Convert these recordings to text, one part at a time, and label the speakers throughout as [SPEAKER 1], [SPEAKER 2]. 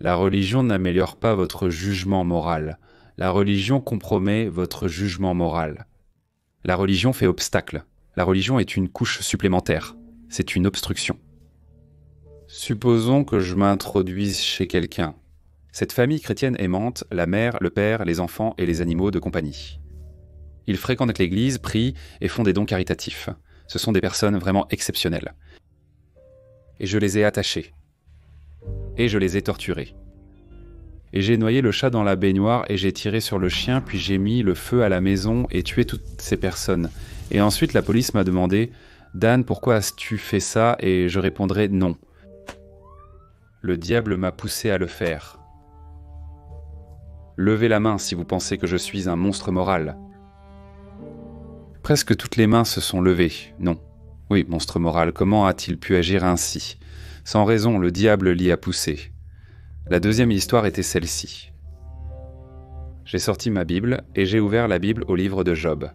[SPEAKER 1] La religion n'améliore pas votre jugement moral. La religion compromet votre jugement moral. La religion fait obstacle. La religion est une couche supplémentaire. C'est une obstruction. Supposons que je m'introduise chez quelqu'un. Cette famille chrétienne aimante, la mère, le père, les enfants et les animaux de compagnie. Ils fréquentent l'église, prient et font des dons caritatifs. Ce sont des personnes vraiment exceptionnelles. Et je les ai attachés. Et je les ai torturés. Et j'ai noyé le chat dans la baignoire et j'ai tiré sur le chien, puis j'ai mis le feu à la maison et tué toutes ces personnes. Et ensuite la police m'a demandé « Dan, pourquoi as-tu fait ça ?» Et je répondrai « non ». Le diable m'a poussé à le faire. Levez la main si vous pensez que je suis un monstre moral. Presque toutes les mains se sont levées. Non. Oui, monstre moral, comment a-t-il pu agir ainsi? Sans raison, le diable l'y a poussé. La deuxième histoire était celle-ci. J'ai sorti ma Bible et j'ai ouvert la Bible au livre de Job.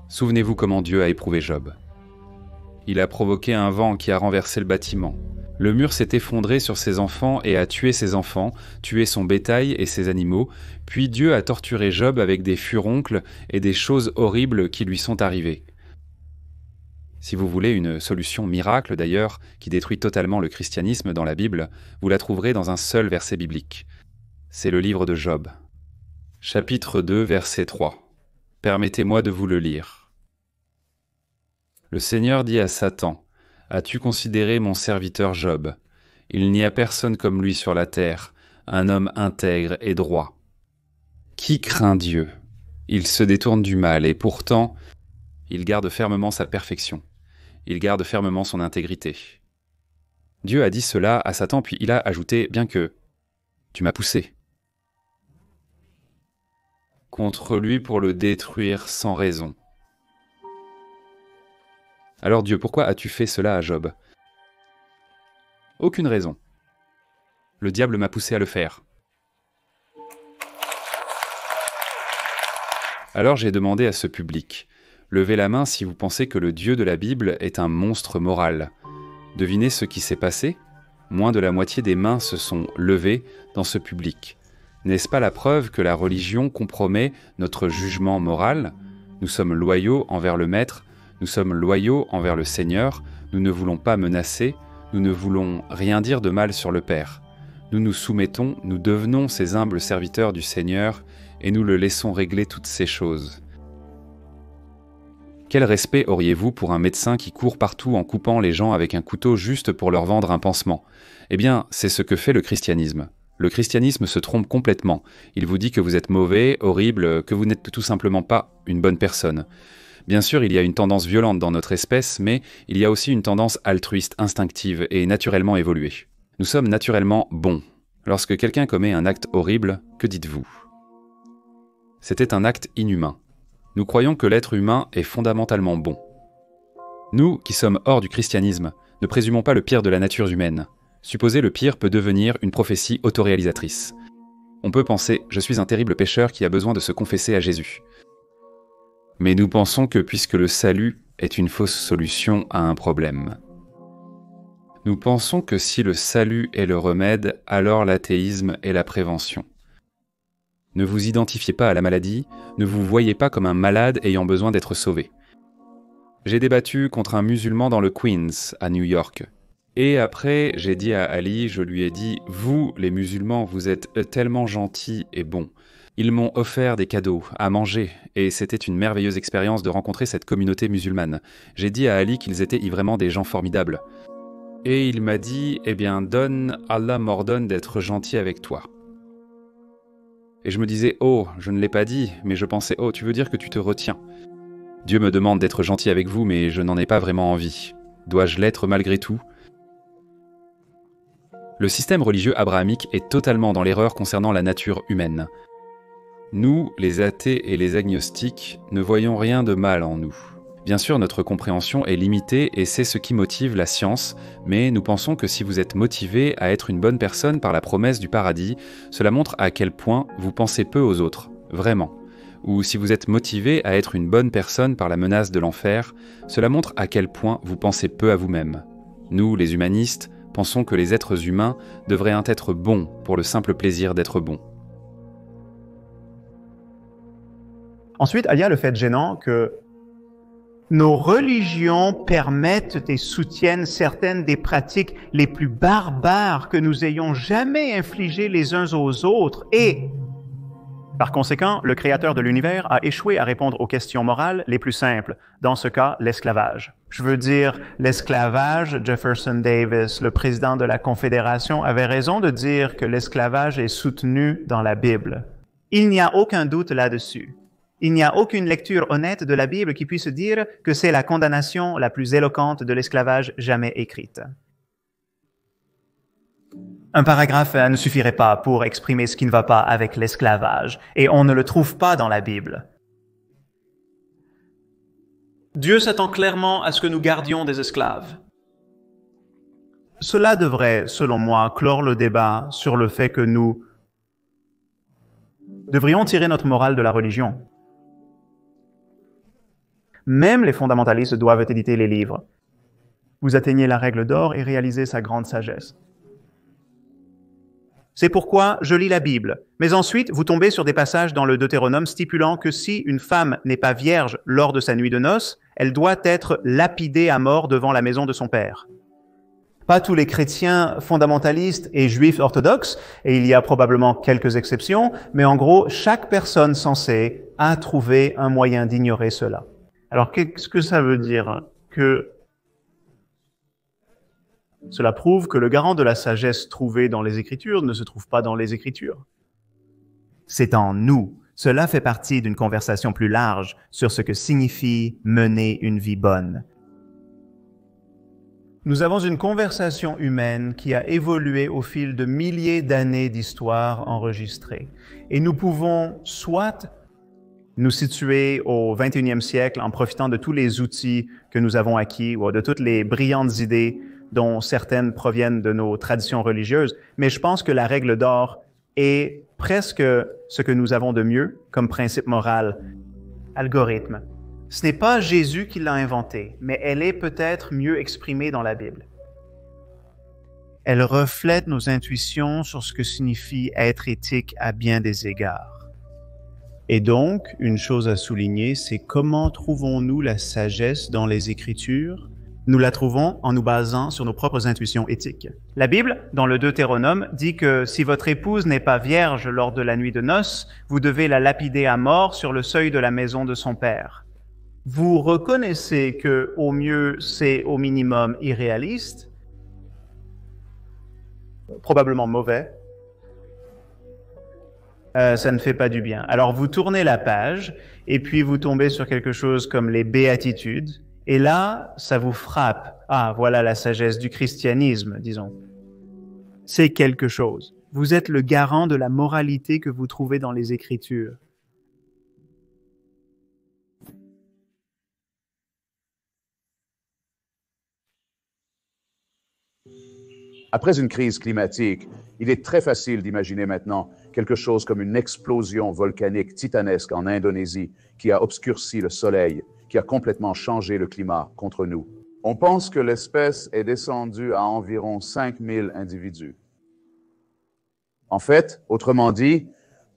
[SPEAKER 1] Souvenez-vous comment Dieu a éprouvé Job. Il a provoqué un vent qui a renversé le bâtiment. Le mur s'est effondré sur ses enfants et a tué ses enfants, tué son bétail et ses animaux, puis Dieu a torturé Job avec des furoncles et des choses horribles qui lui sont arrivées. Si vous voulez une solution miracle d'ailleurs, qui détruit totalement le christianisme dans la Bible, vous la trouverez dans un seul verset biblique. C'est le livre de Job. Chapitre 2, verset 3. Permettez-moi de vous le lire. Le Seigneur dit à Satan, « As-tu considéré mon serviteur Job? Il n'y a personne comme lui sur la terre, un homme intègre et droit. Qui craint Dieu? Il se détourne du mal et pourtant, il garde fermement sa perfection. Il garde fermement son intégrité. » Dieu a dit cela à Satan, puis il a ajouté, bien que tu m'as poussé contre lui pour le détruire sans raison. Alors Dieu, pourquoi as-tu fait cela à Job? Aucune raison. Le diable m'a poussé à le faire. Alors j'ai demandé à ce public, levez la main si vous pensez que le Dieu de la Bible est un monstre moral. Devinez ce qui s'est passé? Moins de la moitié des mains se sont levées dans ce public. N'est-ce pas la preuve que la religion compromet notre jugement moral? Nous sommes loyaux envers le Maître, nous sommes loyaux envers le Seigneur, nous ne voulons pas menacer, nous ne voulons rien dire de mal sur le Père. Nous nous soumettons, nous devenons ces humbles serviteurs du Seigneur et nous le laissons régler toutes ces choses. Quel respect auriez-vous pour un médecin qui court partout en coupant les gens avec un couteau juste pour leur vendre un pansement? Eh bien, c'est ce que fait le christianisme. Le christianisme se trompe complètement. Il vous dit que vous êtes mauvais, horrible, que vous n'êtes tout simplement pas une bonne personne. Bien sûr, il y a une tendance violente dans notre espèce, mais il y a aussi une tendance altruiste, instinctive et naturellement évoluée. Nous sommes naturellement bons. Lorsque quelqu'un commet un acte horrible, que dites-vous? C'était un acte inhumain. Nous croyons que l'être humain est fondamentalement bon. Nous, qui sommes hors du christianisme, ne présumons pas le pire de la nature humaine. Supposer le pire peut devenir une prophétie autoréalisatrice. On peut penser « je suis un terrible pécheur qui a besoin de se confesser à Jésus ». Mais nous pensons que puisque le salut est une fausse solution à un problème. Nous pensons que si le salut est le remède, alors l'athéisme est la prévention. Ne vous identifiez pas à la maladie, ne vous voyez pas comme un malade ayant besoin d'être sauvé. J'ai débattu contre un musulman dans le Queens, à New York. Et après, j'ai dit à Ali, je lui ai dit « Vous, les musulmans, vous êtes tellement gentils et bons. » Ils m'ont offert des cadeaux, à manger, et c'était une merveilleuse expérience de rencontrer cette communauté musulmane. J'ai dit à Ali qu'ils étaient vraiment des gens formidables. Et il m'a dit « Eh bien, Allah m'ordonne d'être gentil avec toi. » Et je me disais « Oh, je ne l'ai pas dit, mais je pensais « Oh, tu veux dire que tu te retiens. » Dieu me demande d'être gentil avec vous, mais je n'en ai pas vraiment envie. Dois-je l'être malgré tout? Le système religieux abrahamique est totalement dans l'erreur concernant la nature humaine. Nous, les athées et les agnostiques, ne voyons rien de mal en nous. Bien sûr, notre compréhension est limitée et c'est ce qui motive la science, mais nous pensons que si vous êtes motivé à être une bonne personne par la promesse du paradis, cela montre à quel point vous pensez peu aux autres, vraiment. Ou si vous êtes motivé à être une bonne personne par la menace de l'enfer, cela montre à quel point vous pensez peu à vous-même. Nous, les humanistes, pensons que les êtres humains devraient être bons pour le simple plaisir d'être bons.
[SPEAKER 2] Ensuite, il y a le fait gênant que nos religions permettent et soutiennent certaines des pratiques les plus barbares que nous ayons jamais infligées les uns aux autres et, par conséquent, le créateur de l'univers a échoué à répondre aux questions morales les plus simples, dans ce cas, l'esclavage. Je veux dire, l'esclavage, Jefferson Davis, le président de la Confédération, avait raison de dire que l'esclavage est soutenu dans la Bible. Il n'y a aucun doute là-dessus. Il n'y a aucune lecture honnête de la Bible qui puisse dire que c'est la condamnation la plus éloquente de l'esclavage jamais écrite. Un paragraphe ne suffirait pas pour exprimer ce qui ne va pas avec l'esclavage, et on ne le trouve pas dans la Bible. Dieu s'attend clairement à ce que nous gardions des esclaves. Cela devrait, selon moi, clore le débat sur le fait que nous devrions tirer notre morale de la religion. Même les fondamentalistes doivent éditer les livres. Vous atteignez la règle d'or et réalisez sa grande sagesse. C'est pourquoi je lis la Bible. Mais ensuite, vous tombez sur des passages dans le Deutéronome stipulant que si une femme n'est pas vierge lors de sa nuit de noces, elle doit être lapidée à mort devant la maison de son père. Pas tous les chrétiens fondamentalistes et juifs orthodoxes, et il y a probablement quelques exceptions, mais en gros, chaque personne sensée a trouvé un moyen d'ignorer cela. Alors, qu'est-ce que ça veut dire? Que cela prouve que le garant de la sagesse trouvée dans les Écritures ne se trouve pas dans les Écritures. C'est en nous. Cela fait partie d'une conversation plus large sur ce que signifie mener une vie bonne. Nous avons une conversation humaine qui a évolué au fil de milliers d'années d'histoire enregistrées. Et nous pouvons soit nous situer au 21e siècle en profitant de tous les outils que nous avons acquis ou de toutes les brillantes idées dont certaines proviennent de nos traditions religieuses, mais je pense que la règle d'or est presque ce que nous avons de mieux comme principe moral. Algorithme. Ce n'est pas Jésus qui l'a inventée, mais elle est peut-être mieux exprimée dans la Bible. Elle reflète nos intuitions sur ce que signifie être éthique à bien des égards. Et donc, une chose à souligner, c'est comment trouvons-nous la sagesse dans les Écritures? Nous la trouvons en nous basant sur nos propres intuitions éthiques. La Bible, dans le Deutéronome, dit que si votre épouse n'est pas vierge lors de la nuit de noces, vous devez la lapider à mort sur le seuil de la maison de son père. Vous reconnaissez que, au mieux, c'est au minimum irréaliste, probablement mauvais. Ça ne fait pas du bien. Alors vous tournez la page et puis vous tombez sur quelque chose comme les béatitudes et là, ça vous frappe. Ah, voilà la sagesse du christianisme, disons. C'est quelque chose. Vous êtes le garant de la moralité que vous trouvez dans les Écritures.
[SPEAKER 3] Après une crise climatique, il est très facile d'imaginer maintenant quelque chose comme une explosion volcanique titanesque en Indonésie qui a obscurci le soleil, qui a complètement changé le climat contre nous. On pense que l'espèce est descendue à environ 5000 individus. En fait, autrement dit,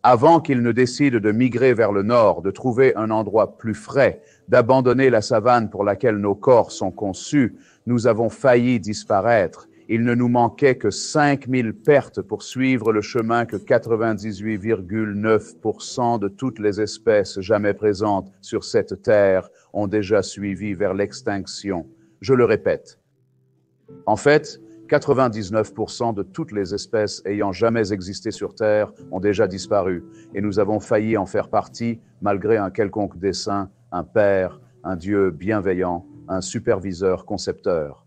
[SPEAKER 3] avant qu'ils ne décident de migrer vers le nord, de trouver un endroit plus frais, d'abandonner la savane pour laquelle nos corps sont conçus, nous avons failli disparaître. Il ne nous manquait que 5000 pertes pour suivre le chemin que 98,9% de toutes les espèces jamais présentes sur cette terre ont déjà suivi vers l'extinction. Je le répète. En fait, 99% de toutes les espèces ayant jamais existé sur Terre ont déjà disparu et nous avons failli en faire partie malgré un quelconque dessein, un père, un Dieu bienveillant, un superviseur concepteur.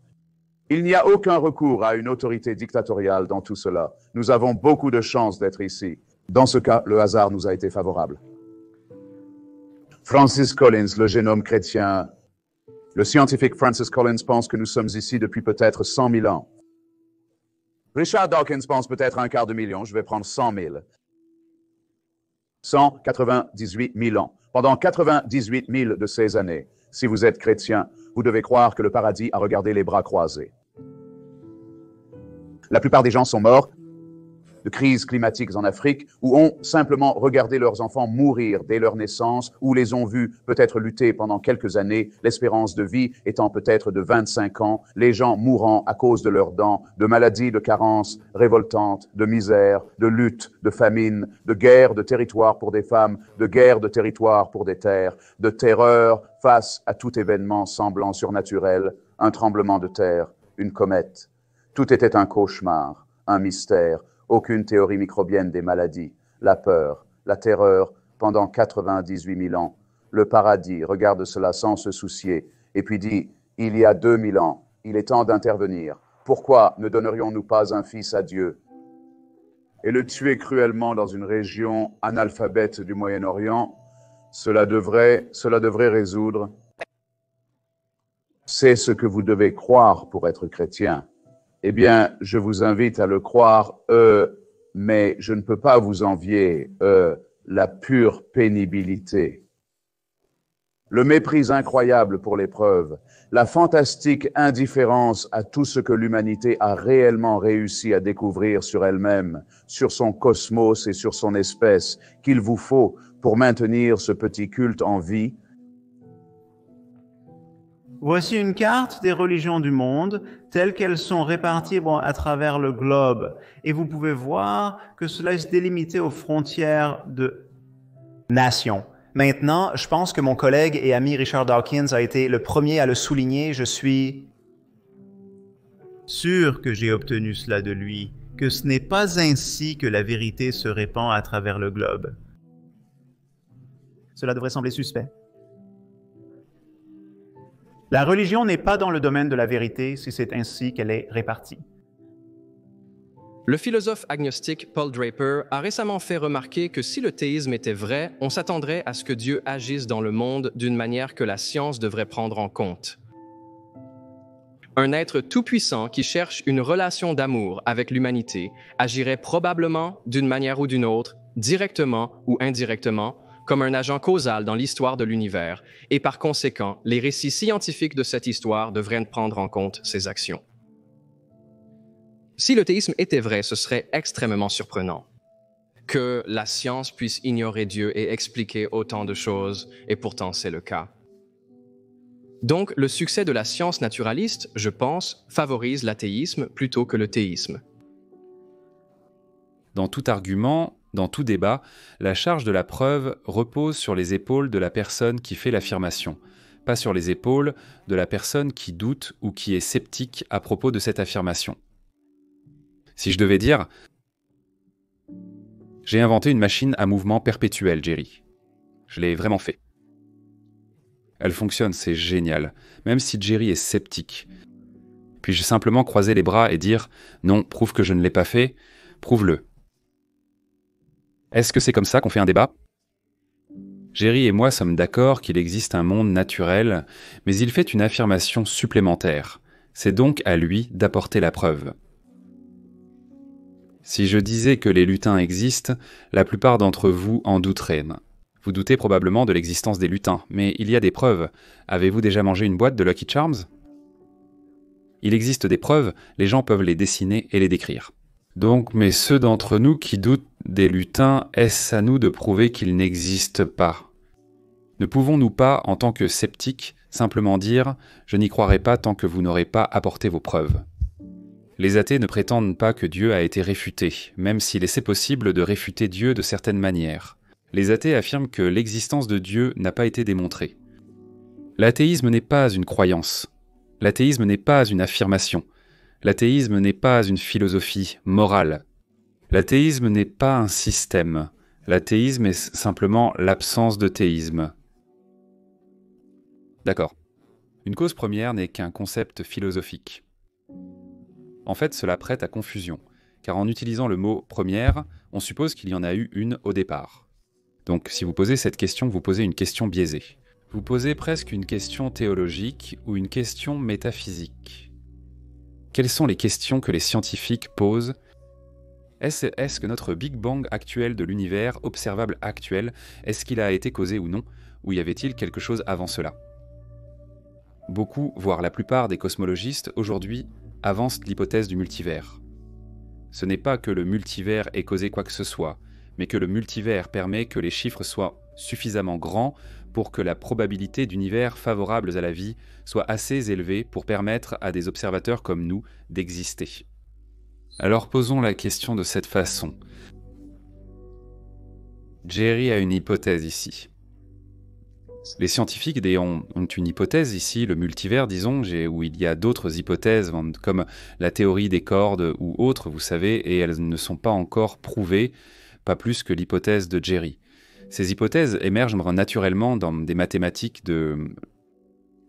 [SPEAKER 3] Il n'y a aucun recours à une autorité dictatoriale dans tout cela. Nous avons beaucoup de chance d'être ici. Dans ce cas, le hasard nous a été favorable. Francis Collins, le génome chrétien. Le scientifique Francis Collins pense que nous sommes ici depuis peut-être 100 000 ans. Richard Dawkins pense peut-être 250 000. Je vais prendre 100 000. 198 000 ans. Pendant 98 000 de ces années, si vous êtes chrétien, vous devez croire que le paradis a regardé les bras croisés. La plupart des gens sont morts de crises climatiques en Afrique ou ont simplement regardé leurs enfants mourir dès leur naissance ou les ont vus peut-être lutter pendant quelques années, l'espérance de vie étant peut-être de 25 ans, les gens mourant à cause de leurs dents, de maladies, de carences révoltantes, de misère, de lutte, de famine, de guerre de territoire pour des femmes, de guerre de territoire pour des terres, de terreur face à tout événement semblant surnaturel, un tremblement de terre, une comète. Tout était un cauchemar, un mystère, aucune théorie microbienne des maladies, la peur, la terreur pendant 98 000 ans. Le paradis regarde cela sans se soucier et puis dit, il y a 2000 ans, il est temps d'intervenir. Pourquoi ne donnerions-nous pas un fils à Dieu et le tuer cruellement dans une région analphabète du Moyen-Orient? Cela devrait résoudre. C'est ce que vous devez croire pour être chrétien. Eh bien, je vous invite à le croire, mais je ne peux pas vous envier, la pure pénibilité. Le mépris incroyable pour l'épreuve, la fantastique indifférence à tout ce que l'humanité a réellement réussi à découvrir sur elle-même, sur son cosmos et sur son espèce, qu'il vous faut pour maintenir ce petit culte en vie.
[SPEAKER 2] Voici une carte des religions du monde, telles qu'elles sont réparties à travers le globe. Et vous pouvez voir que cela est délimité aux frontières de nations. Maintenant, je pense que mon collègue et ami Richard Dawkins a été le premier à le souligner. Je suis sûr que j'ai obtenu cela de lui, que ce n'est pas ainsi que la vérité se répand à travers le globe. Cela devrait sembler suspect. La religion n'est pas dans le domaine de la vérité si c'est ainsi qu'elle est répartie.
[SPEAKER 4] Le philosophe agnostique Paul Draper a récemment fait remarquer que si le théisme était vrai, on s'attendrait à ce que Dieu agisse dans le monde d'une manière que la science devrait prendre en compte. Un être tout-puissant qui cherche une relation d'amour avec l'humanité agirait probablement, d'une manière ou d'une autre, directement ou indirectement, comme un agent causal dans l'histoire de l'univers, et par conséquent, les récits scientifiques de cette histoire devraient prendre en compte ces actions. Si le théisme était vrai, ce serait extrêmement surprenant que la science puisse ignorer Dieu et expliquer autant de choses, et pourtant c'est le cas. Donc, le succès de la science naturaliste, je pense, favorise l'athéisme plutôt que le théisme.
[SPEAKER 1] Dans tout argument, dans tout débat, la charge de la preuve repose sur les épaules de la personne qui fait l'affirmation, pas sur les épaules de la personne qui doute ou qui est sceptique à propos de cette affirmation. Si je devais dire « J'ai inventé une machine à mouvement perpétuel, Jerry. Je l'ai vraiment fait. Elle fonctionne, c'est génial, même si Jerry est sceptique. Puis-je simplement croiser les bras et dire « Non, prouve que je ne l'ai pas fait, prouve-le. » Est-ce que c'est comme ça qu'on fait un débat ? Jerry et moi sommes d'accord qu'il existe un monde naturel, mais il fait une affirmation supplémentaire. C'est donc à lui d'apporter la preuve. Si je disais que les lutins existent, la plupart d'entre vous en douteraient. Vous doutez probablement de l'existence des lutins, mais il y a des preuves. Avez-vous déjà mangé une boîte de Lucky Charms ? Il existe des preuves, les gens peuvent les dessiner et les décrire. Donc, mais ceux d'entre nous qui doutent des lutins, est-ce à nous de prouver qu'ils n'existent pas ? Ne pouvons-nous pas, en tant que sceptiques, simplement dire « Je n'y croirai pas tant que vous n'aurez pas apporté vos preuves ». Les athées ne prétendent pas que Dieu a été réfuté, même s'il est possible de réfuter Dieu de certaines manières. Les athées affirment que l'existence de Dieu n'a pas été démontrée. L'athéisme n'est pas une croyance. L'athéisme n'est pas une affirmation. L'athéisme n'est pas une philosophie morale. L'athéisme n'est pas un système. L'athéisme est simplement l'absence de théisme. D'accord. Une cause première n'est qu'un concept philosophique. En fait, cela prête à confusion, car en utilisant le mot « première », on suppose qu'il y en a eu une au départ. Donc, si vous posez cette question, vous posez une question biaisée. Vous posez presque une question théologique ou une question métaphysique. Quelles sont les questions que les scientifiques posent ? Est-ce que notre Big Bang actuel de l'univers, observable actuel, est-ce qu'il a été causé ou non ? Ou y avait-il quelque chose avant cela ? Beaucoup, voire la plupart des cosmologistes, aujourd'hui, avancent l'hypothèse du multivers. Ce n'est pas que le multivers ait causé quoi que ce soit, mais que le multivers permet que les chiffres soient suffisamment grands pour que la probabilité d'univers favorables à la vie soit assez élevée pour permettre à des observateurs comme nous d'exister. Alors posons la question de cette façon. Jerry a une hypothèse ici. Les scientifiques ont une hypothèse ici, le multivers, disons, où il y a d'autres hypothèses, comme la théorie des cordes ou autres, vous savez, et elles ne sont pas encore prouvées, pas plus que l'hypothèse de Jerry. Ces hypothèses émergent naturellement dans des mathématiques de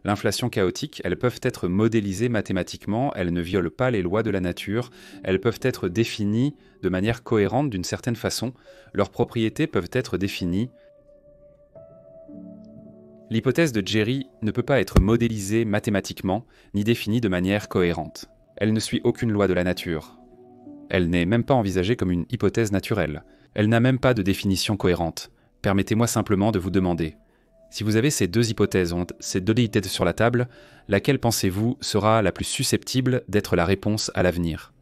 [SPEAKER 1] l'inflation chaotique. Elles peuvent être modélisées mathématiquement, elles ne violent pas les lois de la nature, elles peuvent être définies de manière cohérente d'une certaine façon, leurs propriétés peuvent être définies. L'hypothèse de Jerry ne peut pas être modélisée mathématiquement, ni définie de manière cohérente. Elle ne suit aucune loi de la nature. Elle n'est même pas envisagée comme une hypothèse naturelle. Elle n'a même pas de définition cohérente. Permettez-moi simplement de vous demander, si vous avez ces deux hypothèses sur la table, laquelle pensez-vous sera la plus susceptible d'être la réponse à l'avenir ?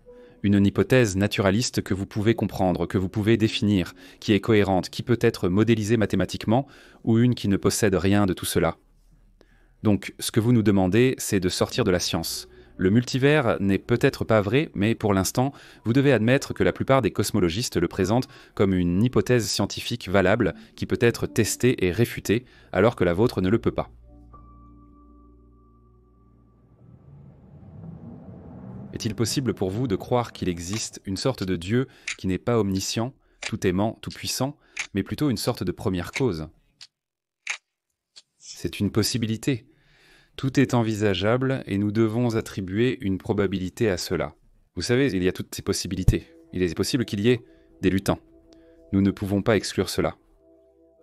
[SPEAKER 1] Une hypothèse naturaliste que vous pouvez comprendre, que vous pouvez définir, qui est cohérente, qui peut être modélisée mathématiquement, ou une qui ne possède rien de tout cela. Donc, ce que vous nous demandez, c'est de sortir de la science. Le multivers n'est peut-être pas vrai, mais pour l'instant, vous devez admettre que la plupart des cosmologistes le présentent comme une hypothèse scientifique valable qui peut être testée et réfutée, alors que la vôtre ne le peut pas. Est-il possible pour vous de croire qu'il existe une sorte de Dieu qui n'est pas omniscient, tout aimant, tout puissant, mais plutôt une sorte de première cause ? C'est une possibilité. Tout est envisageable et nous devons attribuer une probabilité à cela. Vous savez, il y a toutes ces possibilités. Il est possible qu'il y ait des lutins. Nous ne pouvons pas exclure cela.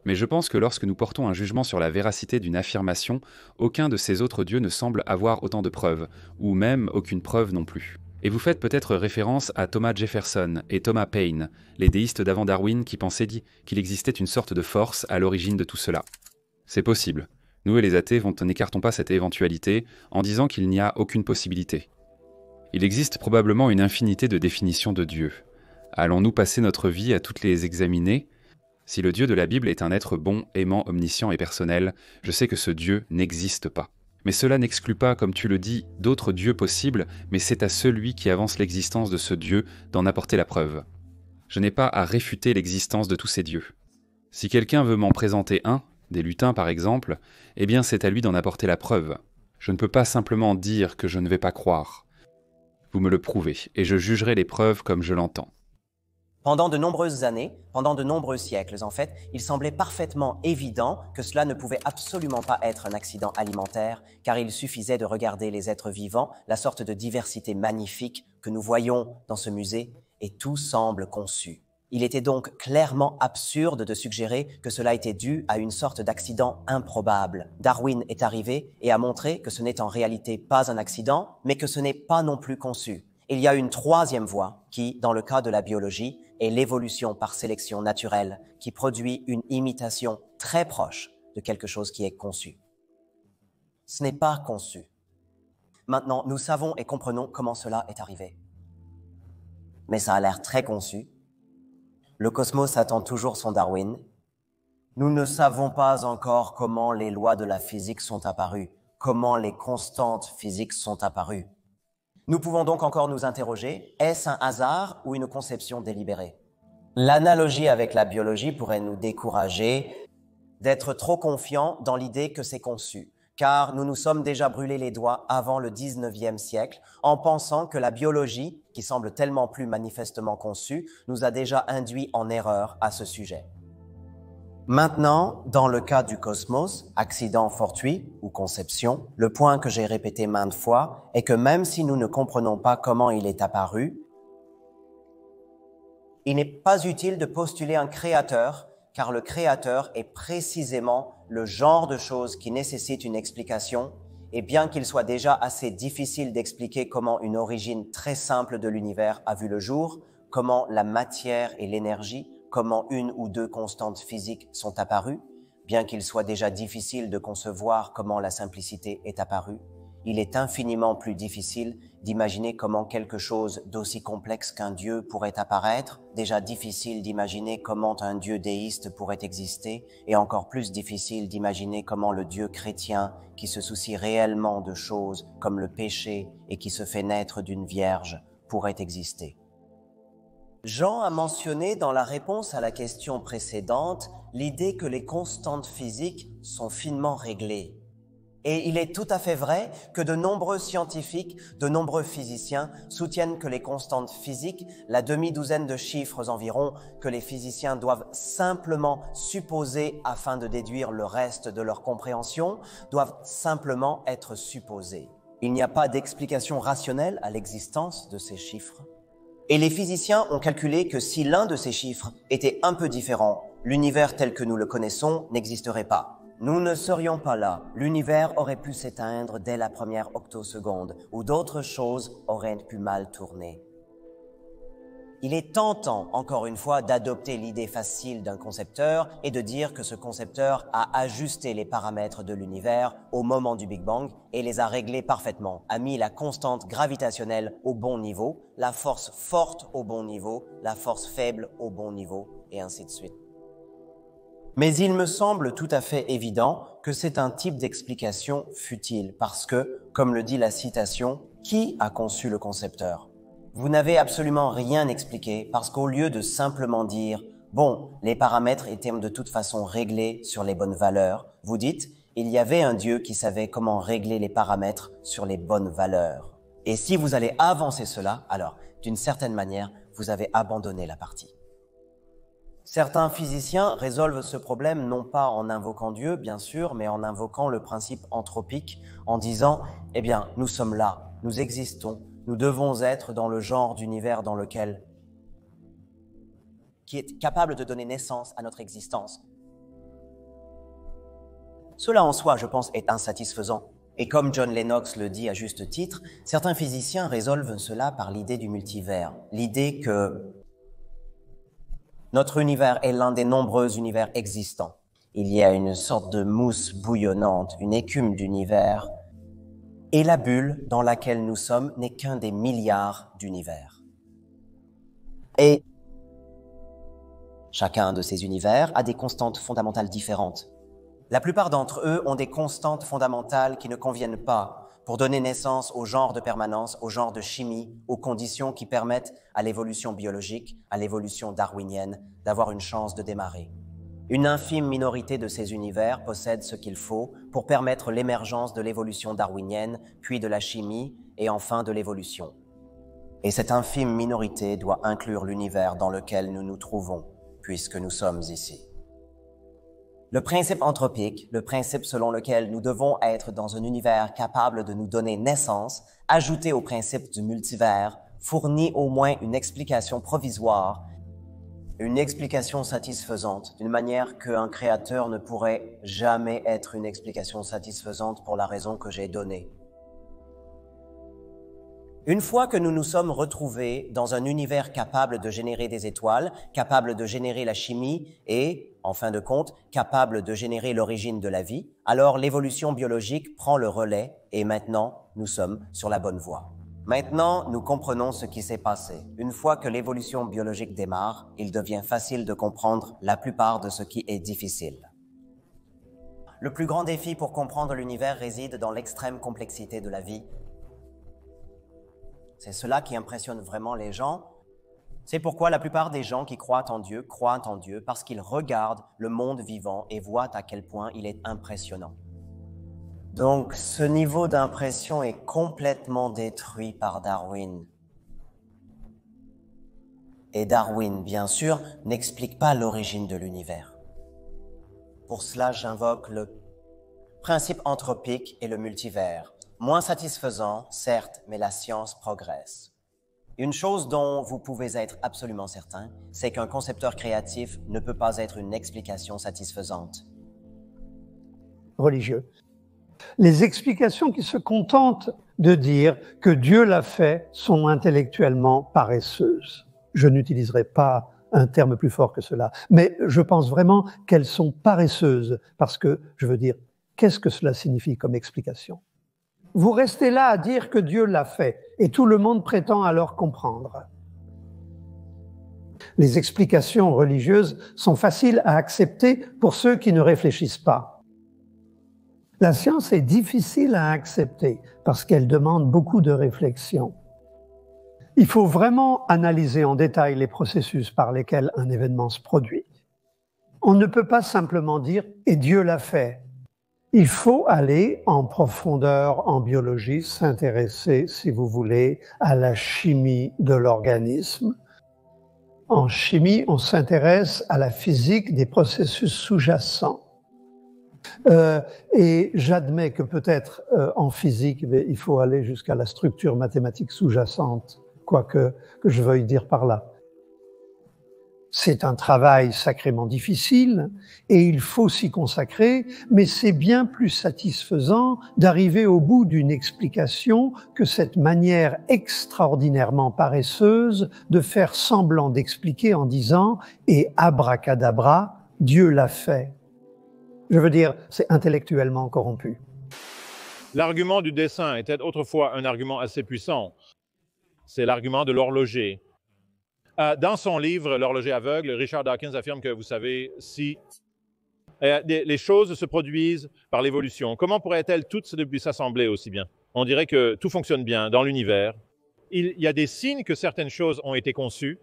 [SPEAKER 1] Mais je pense que lorsque nous portons un jugement sur la véracité d'une affirmation, aucun de ces autres dieux ne semble avoir autant de preuves, ou même aucune preuve non plus. Et vous faites peut-être référence à Thomas Jefferson et Thomas Paine, les déistes d'avant Darwin qui pensaient qu'il existait une sorte de force à l'origine de tout cela. C'est possible. Nous et les athées n'écartons pas cette éventualité en disant qu'il n'y a aucune possibilité. Il existe probablement une infinité de définitions de Dieu. Allons-nous passer notre vie à toutes les examiner ? Si le Dieu de la Bible est un être bon, aimant, omniscient et personnel, je sais que ce Dieu n'existe pas. Mais cela n'exclut pas, comme tu le dis, d'autres dieux possibles, mais c'est à celui qui avance l'existence de ce Dieu d'en apporter la preuve. Je n'ai pas à réfuter l'existence de tous ces dieux. Si quelqu'un veut m'en présenter un, des lutins par exemple, eh bien c'est à lui d'en apporter la preuve. Je ne peux pas simplement dire que je ne vais pas croire. Vous me le prouvez, et je jugerai les preuves comme je l'entends.
[SPEAKER 5] Pendant de nombreuses années, pendant de nombreux siècles en fait, il semblait parfaitement évident que cela ne pouvait absolument pas être un accident alimentaire, car il suffisait de regarder les êtres vivants, la sorte de diversité magnifique que nous voyons dans ce musée, et tout semble conçu. Il était donc clairement absurde de suggérer que cela était dû à une sorte d'accident improbable. Darwin est arrivé et a montré que ce n'est en réalité pas un accident, mais que ce n'est pas non plus conçu. Il y a une troisième voie qui, dans le cas de la biologie, est l'évolution par sélection naturelle, qui produit une imitation très proche de quelque chose qui est conçu. Ce n'est pas conçu. Maintenant, nous savons et comprenons comment cela est arrivé. Mais ça a l'air très conçu. Le cosmos attend toujours son Darwin. Nous ne savons pas encore comment les lois de la physique sont apparues, comment les constantes physiques sont apparues. Nous pouvons donc encore nous interroger, est-ce un hasard ou une conception délibérée ? L'analogie avec la biologie pourrait nous décourager d'être trop confiants dans l'idée que c'est conçu, car nous nous sommes déjà brûlés les doigts avant le 19e siècle en pensant que la biologie, qui semble tellement plus manifestement conçue, nous a déjà induits en erreur à ce sujet. Maintenant, dans le cas du cosmos, accident fortuit ou conception, le point que j'ai répété maintes fois est que même si nous ne comprenons pas comment il est apparu, il n'est pas utile de postuler un créateur, car le créateur est précisément le genre de chose qui nécessite une explication, et bien qu'il soit déjà assez difficile d'expliquer comment une origine très simple de l'univers a vu le jour, comment la matière et l'énergie, comment une ou deux constantes physiques sont apparues, bien qu'il soit déjà difficile de concevoir comment la simplicité est apparue, Il est infiniment plus difficile d'imaginer comment quelque chose d'aussi complexe qu'un Dieu pourrait apparaître, déjà difficile d'imaginer comment un Dieu déiste pourrait exister, et encore plus difficile d'imaginer comment le Dieu chrétien, qui se soucie réellement de choses comme le péché et qui se fait naître d'une vierge, pourrait exister. Jean a mentionné dans la réponse à la question précédente l'idée que les constantes physiques sont finement réglées. Et il est tout à fait vrai que de nombreux scientifiques, de nombreux physiciens soutiennent que les constantes physiques, la demi-douzaine de chiffres environ que les physiciens doivent simplement supposer afin de déduire le reste de leur compréhension, doivent simplement être supposés. Il n'y a pas d'explication rationnelle à l'existence de ces chiffres. Et les physiciens ont calculé que si l'un de ces chiffres était un peu différent, l'univers tel que nous le connaissons n'existerait pas. Nous ne serions pas là. L'univers aurait pu s'éteindre dès la première octoseconde, ou d'autres choses auraient pu mal tourner. Il est tentant, encore une fois, d'adopter l'idée facile d'un concepteur et de dire que ce concepteur a ajusté les paramètres de l'univers au moment du Big Bang et les a réglés parfaitement, a mis la constante gravitationnelle au bon niveau, la force forte au bon niveau, la force faible au bon niveau, et ainsi de suite. Mais il me semble tout à fait évident que c'est un type d'explication futile parce que, comme le dit la citation, qui a conçu le concepteur ? Vous n'avez absolument rien expliqué parce qu'au lieu de simplement dire « bon, les paramètres étaient de toute façon réglés sur les bonnes valeurs », vous dites « il y avait un Dieu qui savait comment régler les paramètres sur les bonnes valeurs ». Et si vous allez avancer cela, alors, d'une certaine manière, vous avez abandonné la partie. Certains physiciens résolvent ce problème non pas en invoquant Dieu, bien sûr, mais en invoquant le principe anthropique, en disant « eh bien, nous sommes là, nous existons, nous devons être dans le genre d'univers dans lequel qui est capable de donner naissance à notre existence. » Cela en soi, je pense, est insatisfaisant. Et comme John Lennox le dit à juste titre, certains physiciens résolvent cela par l'idée du multivers, l'idée que notre univers est l'un des nombreux univers existants. Il y a une sorte de mousse bouillonnante, une écume d'univers, et la bulle dans laquelle nous sommes n'est qu'un des milliards d'univers. Et chacun de ces univers a des constantes fondamentales différentes. La plupart d'entre eux ont des constantes fondamentales qui ne conviennent pas pour donner naissance au genre de permanence, au genre de chimie, aux conditions qui permettent à l'évolution biologique, à l'évolution darwinienne, d'avoir une chance de démarrer. Une infime minorité de ces univers possède ce qu'il faut pour permettre l'émergence de l'évolution darwinienne, puis de la chimie et enfin de l'évolution. Et cette infime minorité doit inclure l'univers dans lequel nous nous trouvons, puisque nous sommes ici. Le principe anthropique, le principe selon lequel nous devons être dans un univers capable de nous donner naissance, ajouté au principe du multivers, fournit au moins une explication provisoire, une explication satisfaisante, d'une manière qu'un créateur ne pourrait jamais être une explication satisfaisante pour la raison que j'ai donnée. Une fois que nous nous sommes retrouvés dans un univers capable de générer des étoiles, capable de générer la chimie et, en fin de compte, capable de générer l'origine de la vie, alors l'évolution biologique prend le relais et maintenant, nous sommes sur la bonne voie. Maintenant, nous comprenons ce qui s'est passé. Une fois que l'évolution biologique démarre, il devient facile de comprendre la plupart de ce qui est difficile. Le plus grand défi pour comprendre l'univers réside dans l'extrême complexité de la vie. C'est cela qui impressionne vraiment les gens. C'est pourquoi la plupart des gens qui croient en Dieu parce qu'ils regardent le monde vivant et voient à quel point il est impressionnant. Donc, ce niveau d'impression est complètement détruit par Darwin. Et Darwin, bien sûr, n'explique pas l'origine de l'univers. Pour cela, j'invoque le principe anthropique et le multivers. Moins satisfaisant, certes, mais la science progresse. Une chose dont vous pouvez être absolument certain, c'est qu'un concepteur créatif ne peut pas être une explication satisfaisante.
[SPEAKER 6] Religieux. Les explications qui se contentent de dire que Dieu l'a fait sont intellectuellement paresseuses. Je n'utiliserai pas un terme plus fort que cela, mais je pense vraiment qu'elles sont paresseuses parce que, je veux dire, qu'est-ce que cela signifie comme explication ? Vous restez là à dire que Dieu l'a fait, et tout le monde prétend alors comprendre. Les explications religieuses sont faciles à accepter pour ceux qui ne réfléchissent pas. La science est difficile à accepter parce qu'elle demande beaucoup de réflexion. Il faut vraiment analyser en détail les processus par lesquels un événement se produit. On ne peut pas simplement dire « et Dieu l'a fait ». Il faut aller en profondeur en biologie, s'intéresser, si vous voulez, à la chimie de l'organisme. En chimie, on s'intéresse à la physique des processus sous-jacents. Et j'admets que peut-être en physique, il faut aller jusqu'à la structure mathématique sous-jacente, quoi que je veuille dire par là. C'est un travail sacrément difficile et il faut s'y consacrer, mais c'est bien plus satisfaisant d'arriver au bout d'une explication que cette manière extraordinairement paresseuse de faire semblant d'expliquer en disant « et abracadabra, Dieu l'a fait ». Je veux dire, c'est intellectuellement corrompu.
[SPEAKER 7] L'argument du dessin était autrefois un argument assez puissant. C'est l'argument de l'horloger. Dans son livre « L'horloger aveugle », Richard Dawkins affirme que, vous savez, si les choses se produisent par l'évolution, comment pourraient-elles toutes s'assembler aussi bien? On dirait que tout fonctionne bien dans l'univers. Il y a des signes que certaines choses ont été conçues.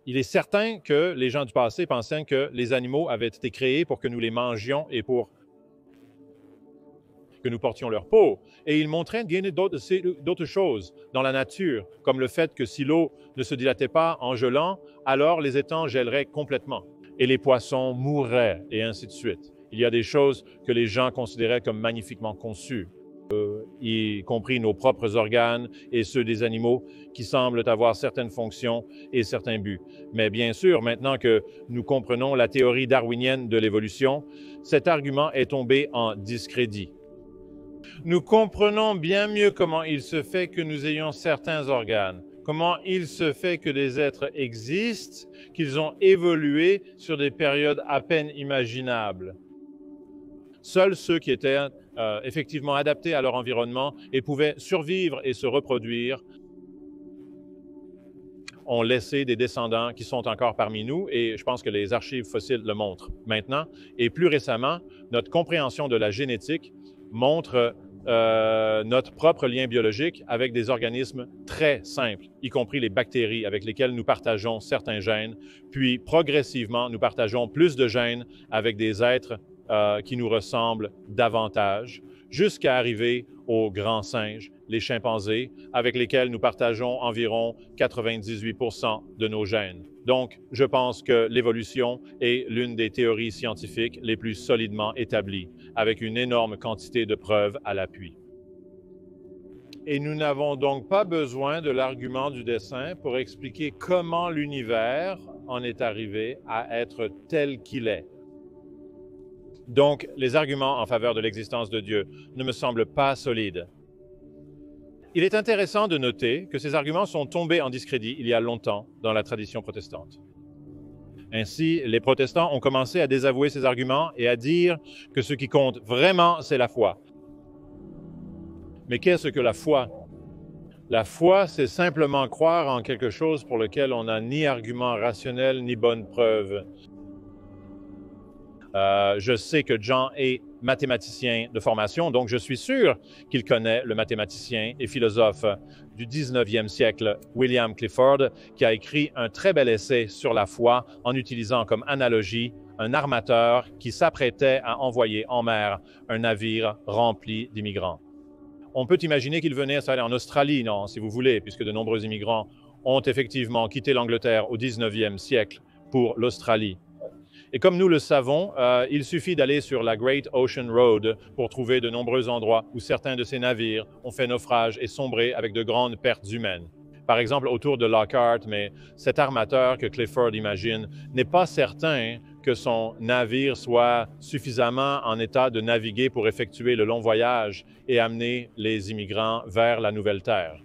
[SPEAKER 7] Il est certain que les gens du passé pensaient que les animaux avaient été créés pour que nous les mangions et pour que nous portions leur peau. Et il montrait bien d'autres choses dans la nature, comme le fait que si l'eau ne se dilatait pas en gelant, alors les étangs gèleraient complètement et les poissons mourraient, et ainsi de suite. Il y a des choses que les gens considéraient comme magnifiquement conçues, y compris nos propres organes et ceux des animaux qui semblent avoir certaines fonctions et certains buts. Mais bien sûr, maintenant que nous comprenons la théorie darwinienne de l'évolution, cet argument est tombé en discrédit. Nous comprenons bien mieux comment il se fait que nous ayons certains organes, comment il se fait que des êtres existent, qu'ils ont évolué sur des périodes à peine imaginables. Seuls ceux qui étaient effectivement adaptés à leur environnement et pouvaient survivre et se reproduire ont laissé des descendants qui sont encore parmi nous, et je pense que les archives fossiles le montrent maintenant. Et plus récemment, notre compréhension de la génétique montre notre propre lien biologique avec des organismes très simples, y compris les bactéries avec lesquelles nous partageons certains gènes, puis progressivement, nous partageons plus de gènes avec des êtres qui nous ressemblent davantage, jusqu'à arriver aux grands singes, les chimpanzés, avec lesquels nous partageons environ 98% de nos gènes. Donc, je pense que l'évolution est l'une des théories scientifiques les plus solidement établies, avec une énorme quantité de preuves à l'appui. Et nous n'avons donc pas besoin de l'argument du dessin pour expliquer comment l'univers en est arrivé à être tel qu'il est. Donc, les arguments en faveur de l'existence de Dieu ne me semblent pas solides. Il est intéressant de noter que ces arguments sont tombés en discrédit il y a longtemps dans la tradition protestante. Ainsi, les protestants ont commencé à désavouer ces arguments et à dire que ce qui compte vraiment, c'est la foi. Mais qu'est-ce que la foi? La foi, c'est simplement croire en quelque chose pour lequel on n'a ni argument rationnel ni bonne preuve. Je sais que John est mathématicien de formation, donc je suis sûr qu'il connaît le mathématicien et philosophe du 19e siècle, William Clifford, qui a écrit un très bel essai sur la foi en utilisant comme analogie un armateur qui s'apprêtait à envoyer en mer un navire rempli d'immigrants. On peut imaginer qu'il venait s'aller en Australie, non, si vous voulez, puisque de nombreux immigrants ont effectivement quitté l'Angleterre au 19e siècle pour l'Australie. Et comme nous le savons, il suffit d'aller sur la Great Ocean Road pour trouver de nombreux endroits où certains de ces navires ont fait naufrage et sombré avec de grandes pertes humaines. Par exemple, autour de Lockhart, mais cet armateur que Clifford imagine n'est pas certain que son navire soit suffisamment en état de naviguer pour effectuer le long voyage et amener les immigrants vers la Nouvelle-Terre.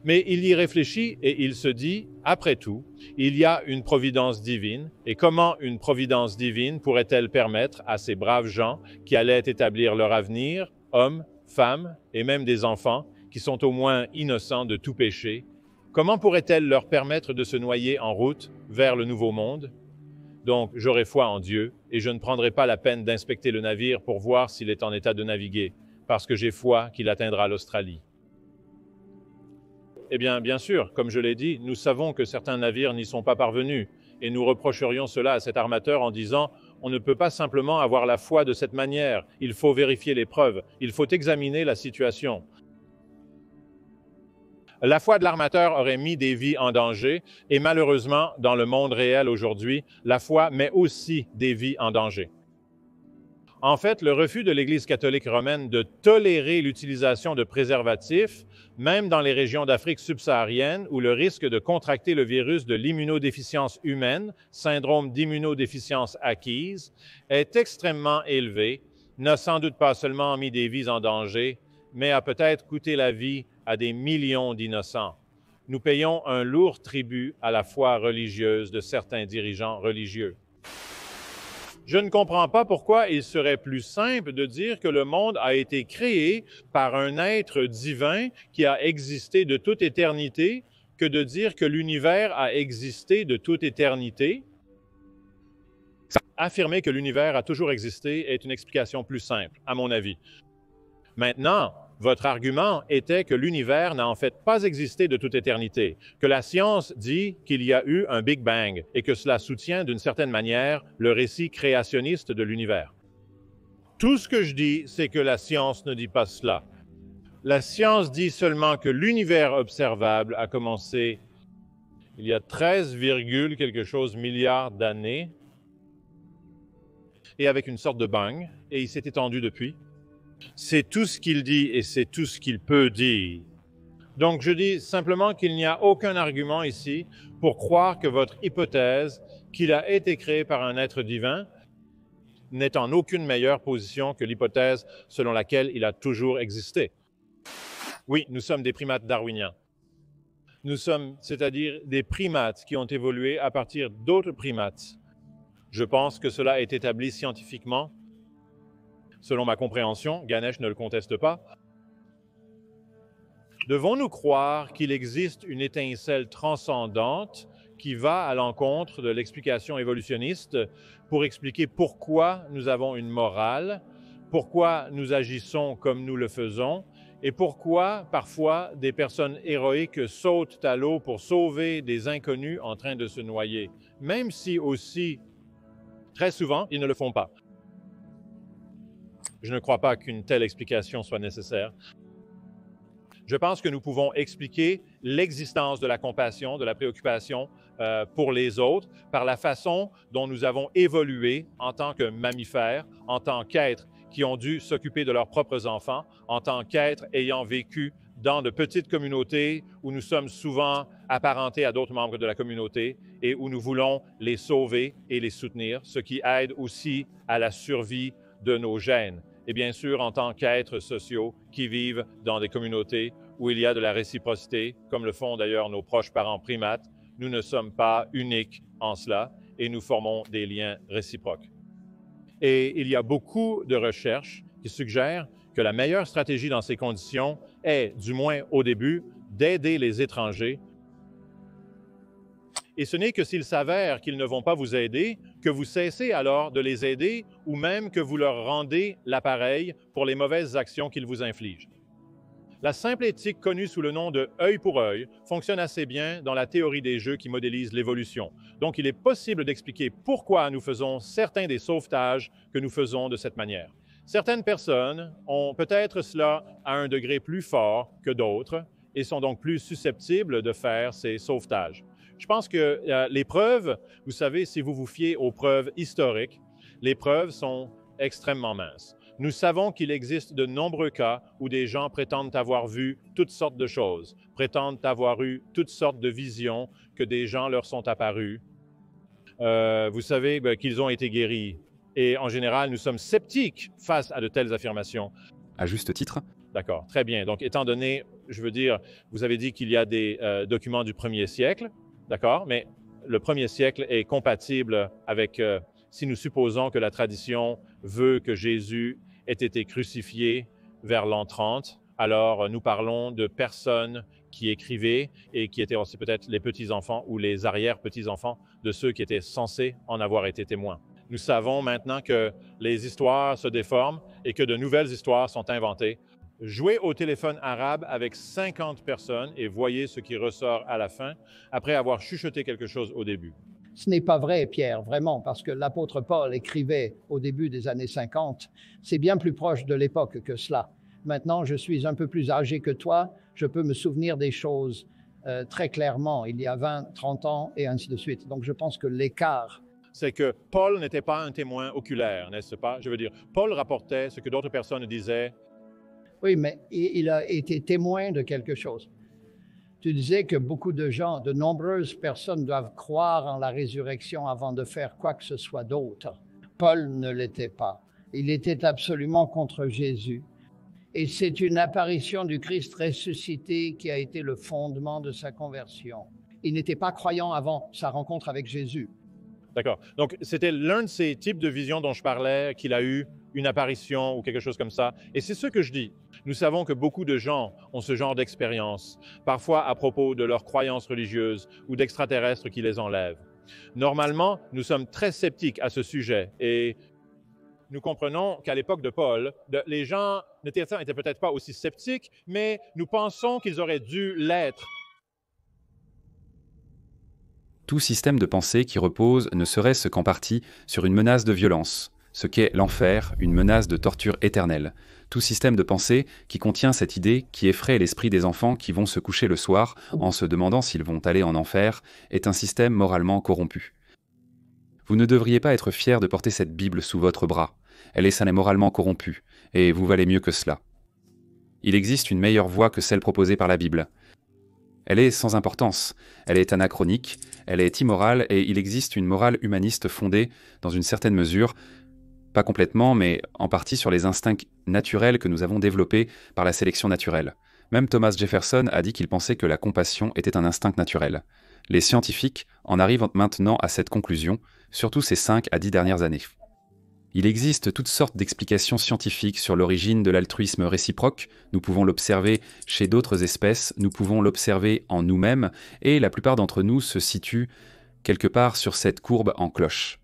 [SPEAKER 7] Mais il y réfléchit et il se dit, après tout, il y a une providence divine, et comment une providence divine pourrait-elle permettre à ces braves gens qui allaient établir leur avenir, hommes, femmes et même des enfants, qui sont au moins innocents de tout péché, comment pourrait-elle leur permettre de se noyer en route vers le nouveau monde? Donc, j'aurai foi en Dieu, et je ne prendrai pas la peine d'inspecter le navire pour voir s'il est en état de naviguer, parce que j'ai foi qu'il atteindra l'Australie. Eh bien sûr, comme je l'ai dit, nous savons que certains navires n'y sont pas parvenus, et nous reprocherions cela à cet armateur en disant « On ne peut pas simplement avoir la foi de cette manière, il faut vérifier les preuves, il faut examiner la situation. » La foi de l'armateur aurait mis des vies en danger, et malheureusement, dans le monde réel aujourd'hui, la foi met aussi des vies en danger. En fait, le refus de l'Église catholique romaine de tolérer l'utilisation de préservatifs, même dans les régions d'Afrique subsaharienne où le risque de contracter le virus de l'immunodéficience humaine, syndrome d'immunodéficience acquise, est extrêmement élevé, n'a sans doute pas seulement mis des vies en danger, mais a peut-être coûté la vie à des millions d'innocents. Nous payons un lourd tribut à la foi religieuse de certains dirigeants religieux. Je ne comprends pas pourquoi il serait plus simple de dire que le monde a été créé par un être divin qui a existé de toute éternité que de dire que l'univers a existé de toute éternité. Affirmer que l'univers a toujours existé est une explication plus simple, à mon avis. Maintenant, votre argument était que l'univers n'a en fait pas existé de toute éternité, que la science dit qu'il y a eu un Big Bang et que cela soutient d'une certaine manière le récit créationniste de l'univers. Tout ce que je dis, c'est que la science ne dit pas cela. La science dit seulement que l'univers observable a commencé il y a 13, quelque chose milliards d'années et avec une sorte de bang, et il s'est étendu depuis. C'est tout ce qu'il dit et c'est tout ce qu'il peut dire. Donc, je dis simplement qu'il n'y a aucun argument ici pour croire que votre hypothèse qu'il a été créé par un être divin n'est en aucune meilleure position que l'hypothèse selon laquelle il a toujours existé. Oui, nous sommes des primates darwiniens. Nous sommes, c'est-à-dire des primates qui ont évolué à partir d'autres primates. Je pense que cela est établi scientifiquement. Selon ma compréhension, Ganesh ne le conteste pas. Devons-nous croire qu'il existe une étincelle transcendante qui va à l'encontre de l'explication évolutionniste pour expliquer pourquoi nous avons une morale, pourquoi nous agissons comme nous le faisons et pourquoi parfois des personnes héroïques sautent à l'eau pour sauver des inconnus en train de se noyer, même si aussi, très souvent, ils ne le font pas. Je ne crois pas qu'une telle explication soit nécessaire. Je pense que nous pouvons expliquer l'existence de la compassion, de la préoccupation pour les autres par la façon dont nous avons évolué en tant que mammifères, en tant qu'êtres qui ont dû s'occuper de leurs propres enfants, en tant qu'êtres ayant vécu dans de petites communautés où nous sommes souvent apparentés à d'autres membres de la communauté et où nous voulons les sauver et les soutenir, ce qui aide aussi à la survie de nos gènes. Et bien sûr, en tant qu'êtres sociaux qui vivent dans des communautés où il y a de la réciprocité, comme le font d'ailleurs nos proches parents primates, nous ne sommes pas uniques en cela et nous formons des liens réciproques. Et il y a beaucoup de recherches qui suggèrent que la meilleure stratégie dans ces conditions est, du moins au début, d'aider les étrangers. Et ce n'est que s'il s'avère qu'ils ne vont pas vous aider que vous cessez alors de les aider ou même que vous leur rendez l'appareil pour les mauvaises actions qu'ils vous infligent. La simple éthique connue sous le nom de « œil pour œil » fonctionne assez bien dans la théorie des jeux qui modélise l'évolution. Donc, il est possible d'expliquer pourquoi nous faisons certains des sauvetages que nous faisons de cette manière. Certaines personnes ont peut-être cela à un degré plus fort que d'autres et sont donc plus susceptibles de faire ces sauvetages. Je pense que les preuves, vous savez, si vous vous fiez aux preuves historiques, les preuves sont extrêmement minces. Nous savons qu'il existe de nombreux cas où des gens prétendent avoir vu toutes sortes de choses, prétendent avoir eu toutes sortes de visions que des gens leur sont apparus. Vous savez qu'ils ont été guéris. Et en général, nous sommes sceptiques face à de telles affirmations.
[SPEAKER 1] À juste titre.
[SPEAKER 7] D'accord, très bien. Donc, étant donné je veux dire, vous avez dit qu'il y a des documents du 1er siècle, d'accord, mais le 1er siècle est compatible avec, si nous supposons que la tradition veut que Jésus ait été crucifié vers l'an 30, alors nous parlons de personnes qui écrivaient et qui étaient aussi peut-être les petits-enfants ou les arrière-petits-enfants de ceux qui étaient censés en avoir été témoins. Nous savons maintenant que les histoires se déforment et que de nouvelles histoires sont inventées. Jouez au téléphone arabe avec 50 personnes et voyez ce qui ressort à la fin, après avoir chuchoté quelque chose au début.
[SPEAKER 8] Ce n'est pas vrai, Pierre, vraiment, parce que l'apôtre Paul écrivait au début des années 50. C'est bien plus proche de l'époque que cela. Maintenant, je suis un peu plus âgé que toi, je peux me souvenir des choses très clairement, il y a 20, 30 ans et ainsi de suite. Donc je pense que l'écart...
[SPEAKER 7] C'est que Paul n'était pas un témoin oculaire, n'est-ce pas? Je veux dire, Paul rapportait ce que d'autres personnes disaient.
[SPEAKER 8] Oui, mais il a été témoin de quelque chose. Tu disais que beaucoup de gens, de nombreuses personnes doivent croire en la résurrection avant de faire quoi que ce soit d'autre. Paul ne l'était pas. Il était absolument contre Jésus. Et c'est une apparition du Christ ressuscité qui a été le fondement de sa conversion. Il n'était pas croyant avant sa rencontre avec Jésus.
[SPEAKER 7] D'accord. Donc, c'était l'un de ces types de visions dont je parlais, qu'il a eu une apparition ou quelque chose comme ça. Et c'est ce que je dis. Nous savons que beaucoup de gens ont ce genre d'expérience, parfois à propos de leurs croyances religieuses ou d'extraterrestres qui les enlèvent. Normalement, nous sommes très sceptiques à ce sujet et nous comprenons qu'à l'époque de Paul, les gens n'étaient peut-être pas aussi sceptiques, mais nous pensons qu'ils auraient dû l'être.
[SPEAKER 1] Tout système de pensée qui repose ne serait-ce qu'en partie sur une menace de violence, ce qu'est l'enfer, une menace de torture éternelle. Tout système de pensée qui contient cette idée qui effraie l'esprit des enfants qui vont se coucher le soir en se demandant s'ils vont aller en enfer est un système moralement corrompu. Vous ne devriez pas être fier de porter cette Bible sous votre bras. Elle est moralement corrompue, et vous valez mieux que cela. Il existe une meilleure voie que celle proposée par la Bible. Elle est sans importance, elle est anachronique, elle est immorale et il existe une morale humaniste fondée, dans une certaine mesure, pas complètement, mais en partie sur les instincts naturels que nous avons développés par la sélection naturelle. Même Thomas Jefferson a dit qu'il pensait que la compassion était un instinct naturel. Les scientifiques en arrivent maintenant à cette conclusion, surtout ces 5 à 10 dernières années. Il existe toutes sortes d'explications scientifiques sur l'origine de l'altruisme réciproque. Nous pouvons l'observer chez d'autres espèces, nous pouvons l'observer en nous-mêmes, et la plupart d'entre nous se situent quelque part sur cette courbe en cloche.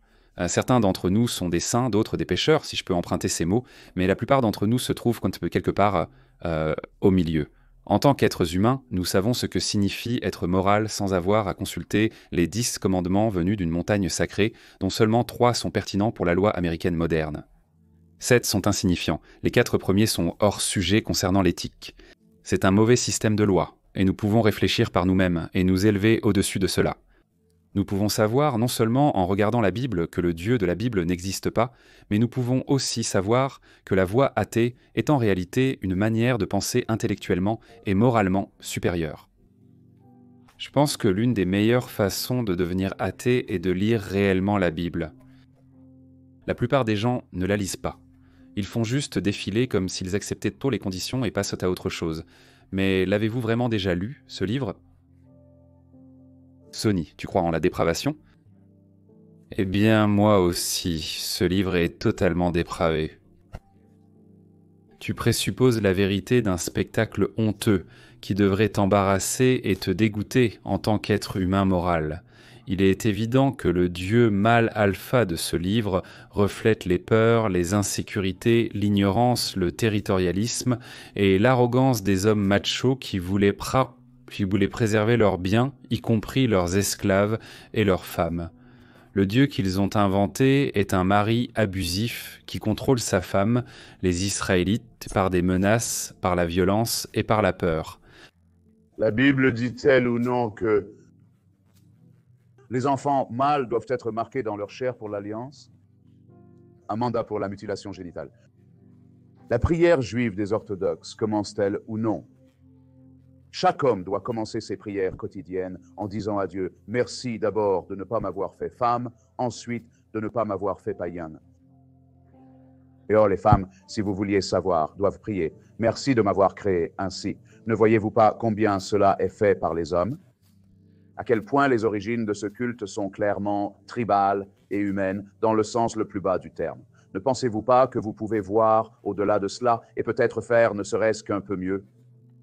[SPEAKER 1] Certains d'entre nous sont des saints, d'autres des pécheurs, si je peux emprunter ces mots, mais la plupart d'entre nous se trouvent quelque part au milieu. En tant qu'êtres humains, nous savons ce que signifie être moral sans avoir à consulter les 10 commandements venus d'une montagne sacrée, dont seulement 3 sont pertinents pour la loi américaine moderne. 7 sont insignifiants, les 4 premiers sont hors sujet concernant l'éthique. C'est un mauvais système de loi, et nous pouvons réfléchir par nous-mêmes et nous élever au-dessus de cela. Nous pouvons savoir, non seulement en regardant la Bible, que le Dieu de la Bible n'existe pas, mais nous pouvons aussi savoir que la voie athée est en réalité une manière de penser intellectuellement et moralement supérieure. Je pense que l'une des meilleures façons de devenir athée est de lire réellement la Bible. La plupart des gens ne la lisent pas. Ils font juste défiler comme s'ils acceptaient tôt les conditions et passent à autre chose. Mais l'avez-vous vraiment déjà lu, ce livre ? Sony, tu crois en la dépravation ? Eh bien, moi aussi, ce livre est totalement dépravé. Tu présupposes la vérité d'un spectacle honteux qui devrait t'embarrasser et te dégoûter en tant qu'être humain moral. Il est évident que le dieu mâle alpha de ce livre reflète les peurs, les insécurités, l'ignorance, le territorialisme et l'arrogance des hommes machos qui voulaient préserver leurs biens, y compris leurs esclaves et leurs femmes. Le Dieu qu'ils ont inventé est un mari abusif qui contrôle sa femme, les Israélites, par des menaces, par la violence et par la peur.
[SPEAKER 3] La Bible dit-elle ou non que les enfants mâles doivent être marqués dans leur chair pour l'alliance? Un mandat pour la mutilation génitale. La prière juive des orthodoxes commence-t-elle ou non? Chaque homme doit commencer ses prières quotidiennes en disant à Dieu « Merci d'abord de ne pas m'avoir fait femme, ensuite de ne pas m'avoir fait païenne. » Et oh, les femmes, si vous vouliez savoir, doivent prier. Merci de m'avoir créé ainsi. Ne voyez-vous pas combien cela est fait par les hommes? À quel point les origines de ce culte sont clairement tribales et humaines, dans le sens le plus bas du terme. Ne pensez-vous pas que vous pouvez voir au-delà de cela et peut-être faire ne serait-ce qu'un peu mieux?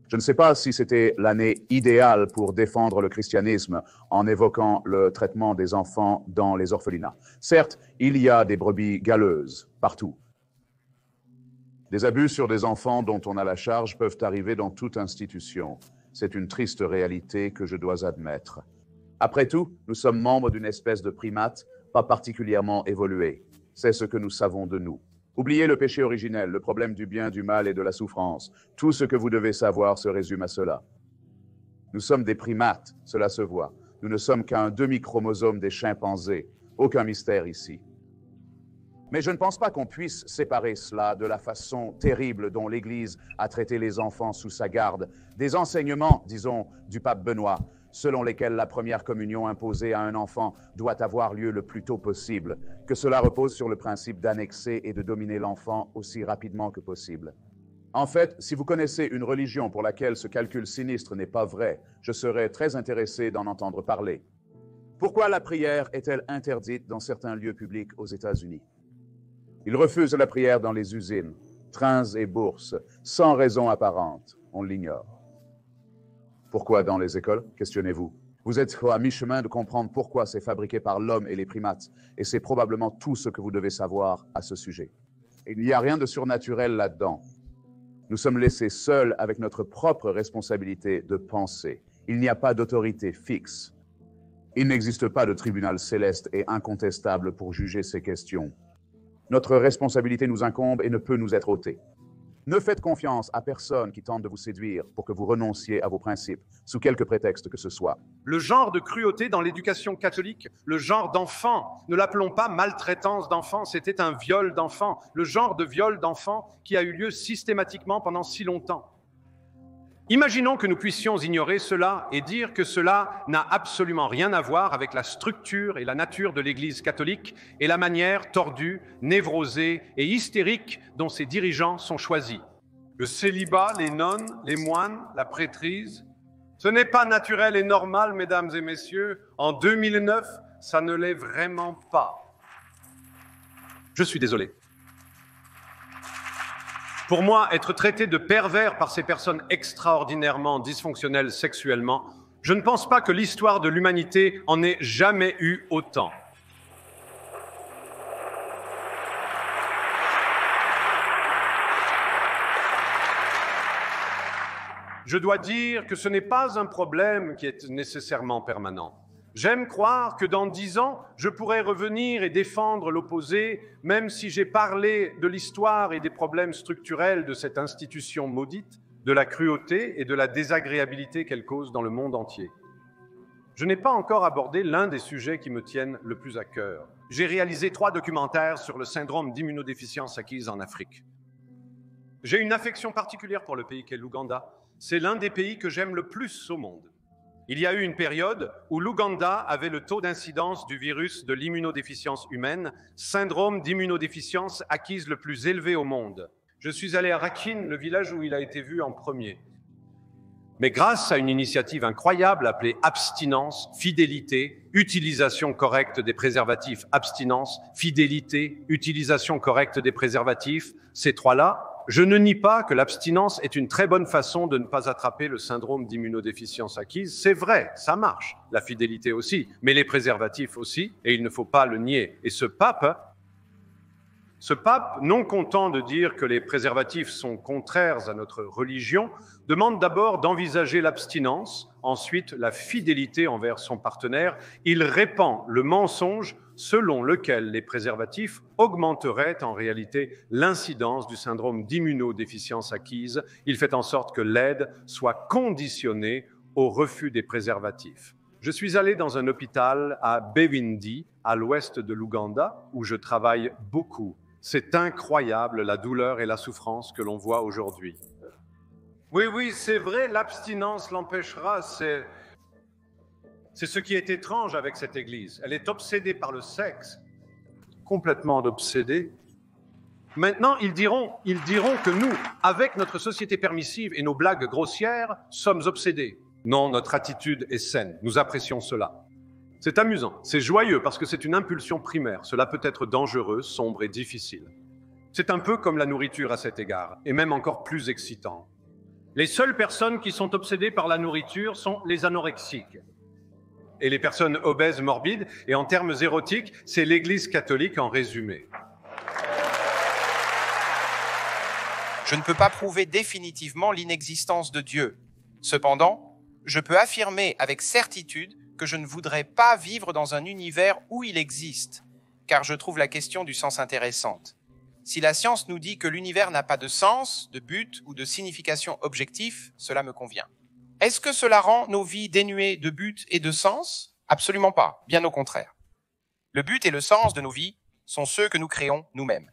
[SPEAKER 3] Je ne sais pas si c'était l'année idéale pour défendre le christianisme en évoquant le traitement des enfants dans les orphelinats. Certes, il y a des brebis galeuses partout. Des abus sur des enfants dont on a la charge peuvent arriver dans toute institution. C'est une triste réalité que je dois admettre. Après tout, nous sommes membres d'une espèce de primate pas particulièrement évoluée. C'est ce que nous savons de nous. Oubliez le péché originel, le problème du bien, du mal et de la souffrance. Tout ce que vous devez savoir se résume à cela. Nous sommes des primates, cela se voit. Nous ne sommes qu'un demi-chromosome des chimpanzés. Aucun mystère ici. Mais je ne pense pas qu'on puisse séparer cela de la façon terrible dont l'Église a traité les enfants sous sa garde, des enseignements, disons, du pape Benoît, selon lesquels la première communion imposée à un enfant doit avoir lieu le plus tôt possible, que cela repose sur le principe d'annexer et de dominer l'enfant aussi rapidement que possible. En fait, si vous connaissez une religion pour laquelle ce calcul sinistre n'est pas vrai, je serais très intéressé d'en entendre parler. Pourquoi la prière est-elle interdite dans certains lieux publics aux États-Unis? Ils refusent la prière dans les usines, trains et bourses, sans raison apparente, on l'ignore. Pourquoi dans les écoles? Questionnez-vous. Vous êtes à mi-chemin de comprendre pourquoi c'est fabriqué par l'homme et les primates, et c'est probablement tout ce que vous devez savoir à ce sujet. Il n'y a rien de surnaturel là-dedans. Nous sommes laissés seuls avec notre propre responsabilité de penser. Il n'y a pas d'autorité fixe. Il n'existe pas de tribunal céleste et incontestable pour juger ces questions. Notre responsabilité nous incombe et ne peut nous être ôtée. Ne faites confiance à personne qui tente de vous séduire pour que vous renonciez à vos principes, sous quelque prétexte que ce soit.
[SPEAKER 9] Le genre de cruauté dans l'éducation catholique, le genre d'enfant, ne l'appelons pas maltraitance d'enfant, c'était un viol d'enfant, le genre de viol d'enfant qui a eu lieu systématiquement pendant si longtemps. Imaginons que nous puissions ignorer cela et dire que cela n'a absolument rien à voir avec la structure et la nature de l'Église catholique et la manière tordue, névrosée et hystérique dont ses dirigeants sont choisis. Le célibat, les nonnes, les moines, la prêtrise, ce n'est pas naturel et normal, mesdames et messieurs. En 2009, ça ne l'est vraiment pas. Je suis désolé. Pour moi, être traité de pervers par ces personnes extraordinairement dysfonctionnelles sexuellement, je ne pense pas que l'histoire de l'humanité en ait jamais eu autant. Je dois dire que ce n'est pas un problème qui est nécessairement permanent. J'aime croire que dans 10 ans, je pourrai revenir et défendre l'opposé, même si j'ai parlé de l'histoire et des problèmes structurels de cette institution maudite, de la cruauté et de la désagréabilité qu'elle cause dans le monde entier. Je n'ai pas encore abordé l'un des sujets qui me tiennent le plus à cœur. J'ai réalisé 3 documentaires sur le syndrome d'immunodéficience acquise en Afrique. J'ai une affection particulière pour le pays qu'est l'Ouganda. C'est l'un des pays que j'aime le plus au monde. Il y a eu une période où l'Ouganda avait le taux d'incidence du virus de l'immunodéficience humaine, syndrome d'immunodéficience acquise le plus élevé au monde. Je suis allé à Rakhine, le village où il a été vu en premier. Mais grâce à une initiative incroyable appelée abstinence, fidélité, utilisation correcte des préservatifs, abstinence, fidélité, utilisation correcte des préservatifs, ces 3-là, je ne nie pas que l'abstinence est une très bonne façon de ne pas attraper le syndrome d'immunodéficience acquise. C'est vrai, ça marche. La fidélité aussi, mais les préservatifs aussi, et il ne faut pas le nier. Et ce pape, non content de dire que les préservatifs sont contraires à notre religion, demande d'abord d'envisager l'abstinence, ensuite la fidélité envers son partenaire. Il répand le mensonge selon lequel les préservatifs augmenteraient en réalité l'incidence du syndrome d'immunodéficience acquise. Il fait en sorte que l'aide soit conditionnée au refus des préservatifs. Je suis allé dans un hôpital à Bevindi, à l'ouest de l'Ouganda, où je travaille beaucoup. C'est incroyable la douleur et la souffrance que l'on voit aujourd'hui. Oui, c'est vrai, l'abstinence l'empêchera, c'est ce qui est étrange avec cette Église. Elle est obsédée par le sexe, complètement obsédée. Maintenant, ils diront que nous, avec notre société permissive et nos blagues grossières, sommes obsédés. Non, notre attitude est saine. Nous apprécions cela. C'est amusant, c'est joyeux parce que c'est une impulsion primaire. Cela peut être dangereux, sombre et difficile. C'est un peu comme la nourriture à cet égard, et même encore plus excitant. Les seules personnes qui sont obsédées par la nourriture sont les anorexiques. Et les personnes obèses morbides, et en termes érotiques, c'est l'Église catholique en résumé.
[SPEAKER 10] Je ne peux pas prouver définitivement l'inexistence de Dieu. Cependant, je peux affirmer avec certitude que je ne voudrais pas vivre dans un univers où il existe, car je trouve la question du sens intéressante. Si la science nous dit que l'univers n'a pas de sens, de but ou de signification objectif, cela me convient. Est-ce que cela rend nos vies dénuées de but et de sens? Absolument pas, bien au contraire. Le but et le sens de nos vies sont ceux que nous créons nous-mêmes.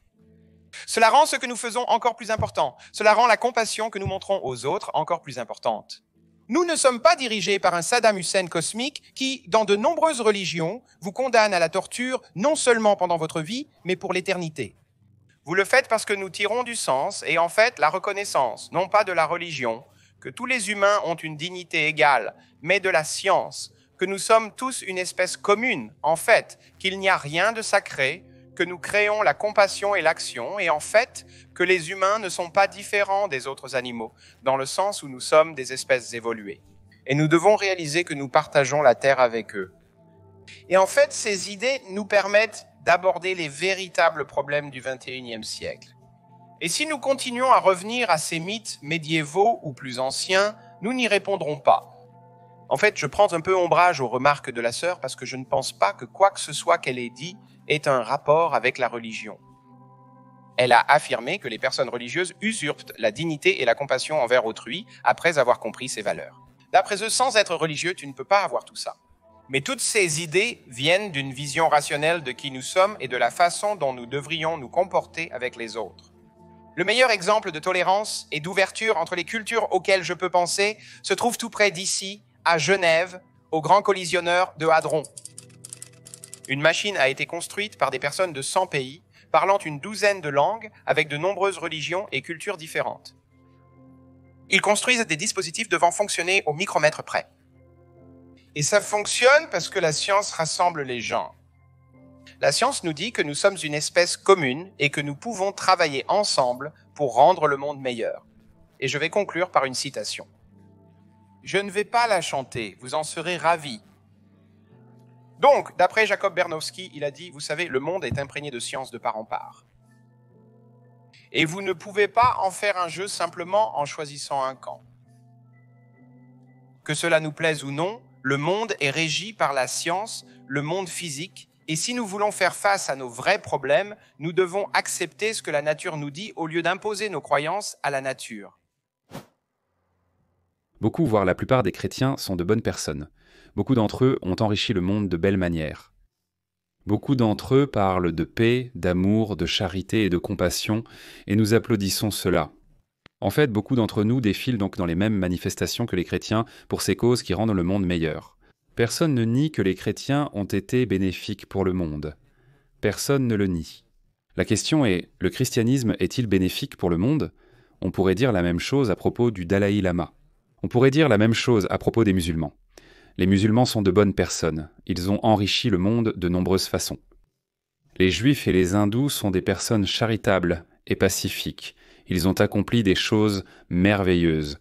[SPEAKER 10] Cela rend ce que nous faisons encore plus important. Cela rend la compassion que nous montrons aux autres encore plus importante. Nous ne sommes pas dirigés par un Saddam Hussein cosmique qui, dans de nombreuses religions, vous condamne à la torture non seulement pendant votre vie, mais pour l'éternité. Vous le faites parce que nous tirons du sens et en fait la reconnaissance, non pas de la religion, que tous les humains ont une dignité égale, mais de la science, que nous sommes tous une espèce commune, en fait, qu'il n'y a rien de sacré, que nous créons la compassion et l'action, et en fait, que les humains ne sont pas différents des autres animaux, dans le sens où nous sommes des espèces évoluées. Et nous devons réaliser que nous partageons la Terre avec eux. Et en fait, ces idées nous permettent d'aborder les véritables problèmes du XXIe siècle. Et si nous continuons à revenir à ces mythes médiévaux ou plus anciens, nous n'y répondrons pas. En fait, je prends un peu ombrage aux remarques de la sœur parce que je ne pense pas que quoi que ce soit qu'elle ait dit ait un rapport avec la religion. Elle a affirmé que les personnes religieuses usurpent la dignité et la compassion envers autrui après avoir compris ces valeurs. D'après eux, sans être religieux, tu ne peux pas avoir tout ça. Mais toutes ces idées viennent d'une vision rationnelle de qui nous sommes et de la façon dont nous devrions nous comporter avec les autres. Le meilleur exemple de tolérance et d'ouverture entre les cultures auxquelles je peux penser se trouve tout près d'ici, à Genève, au Grand Collisionneur de Hadron. Une machine a été construite par des personnes de 100 pays, parlant une douzaine de langues, avec de nombreuses religions et cultures différentes. Ils construisent des dispositifs devant fonctionner au micromètre près. Et ça fonctionne parce que la science rassemble les gens. La science nous dit que nous sommes une espèce commune et que nous pouvons travailler ensemble pour rendre le monde meilleur. Et je vais conclure par une citation. Je ne vais pas la chanter, vous en serez ravis. Donc, d'après Jacob Bernowski, il a dit, vous savez, le monde est imprégné de science de part en part. Et vous ne pouvez pas en faire un jeu simplement en choisissant un camp. Que cela nous plaise ou non, le monde est régi par la science, le monde physique, et si nous voulons faire face à nos vrais problèmes, nous devons accepter ce que la nature nous dit au lieu d'imposer nos croyances à la nature.
[SPEAKER 1] Beaucoup, voire la plupart des chrétiens, sont de bonnes personnes. Beaucoup d'entre eux ont enrichi le monde de belles manières. Beaucoup d'entre eux parlent de paix, d'amour, de charité et de compassion, et nous applaudissons cela. En fait, beaucoup d'entre nous défilent donc dans les mêmes manifestations que les chrétiens pour ces causes qui rendent le monde meilleur. Personne ne nie que les chrétiens ont été bénéfiques pour le monde. Personne ne le nie. La question est, le christianisme est-il bénéfique pour le monde? On pourrait dire la même chose à propos du Dalai Lama. On pourrait dire la même chose à propos des musulmans. Les musulmans sont de bonnes personnes. Ils ont enrichi le monde de nombreuses façons. Les juifs et les hindous sont des personnes charitables et pacifiques. Ils ont accompli des choses merveilleuses.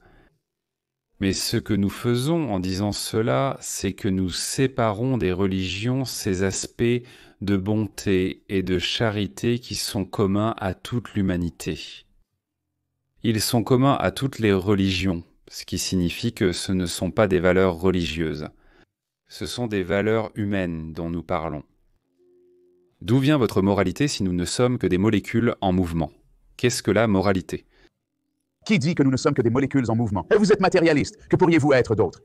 [SPEAKER 1] Mais ce que nous faisons en disant cela, c'est que nous séparons des religions ces aspects de bonté et de charité qui sont communs à toute l'humanité. Ils sont communs à toutes les religions, ce qui signifie que ce ne sont pas des valeurs religieuses. Ce sont des valeurs humaines dont nous parlons. D'où vient votre moralité si nous ne sommes que des molécules en mouvement? Qu'est-ce que la moralité?
[SPEAKER 3] Qui dit que nous ne sommes que des molécules en mouvement? Vous êtes matérialiste. Que pourriez-vous être d'autre?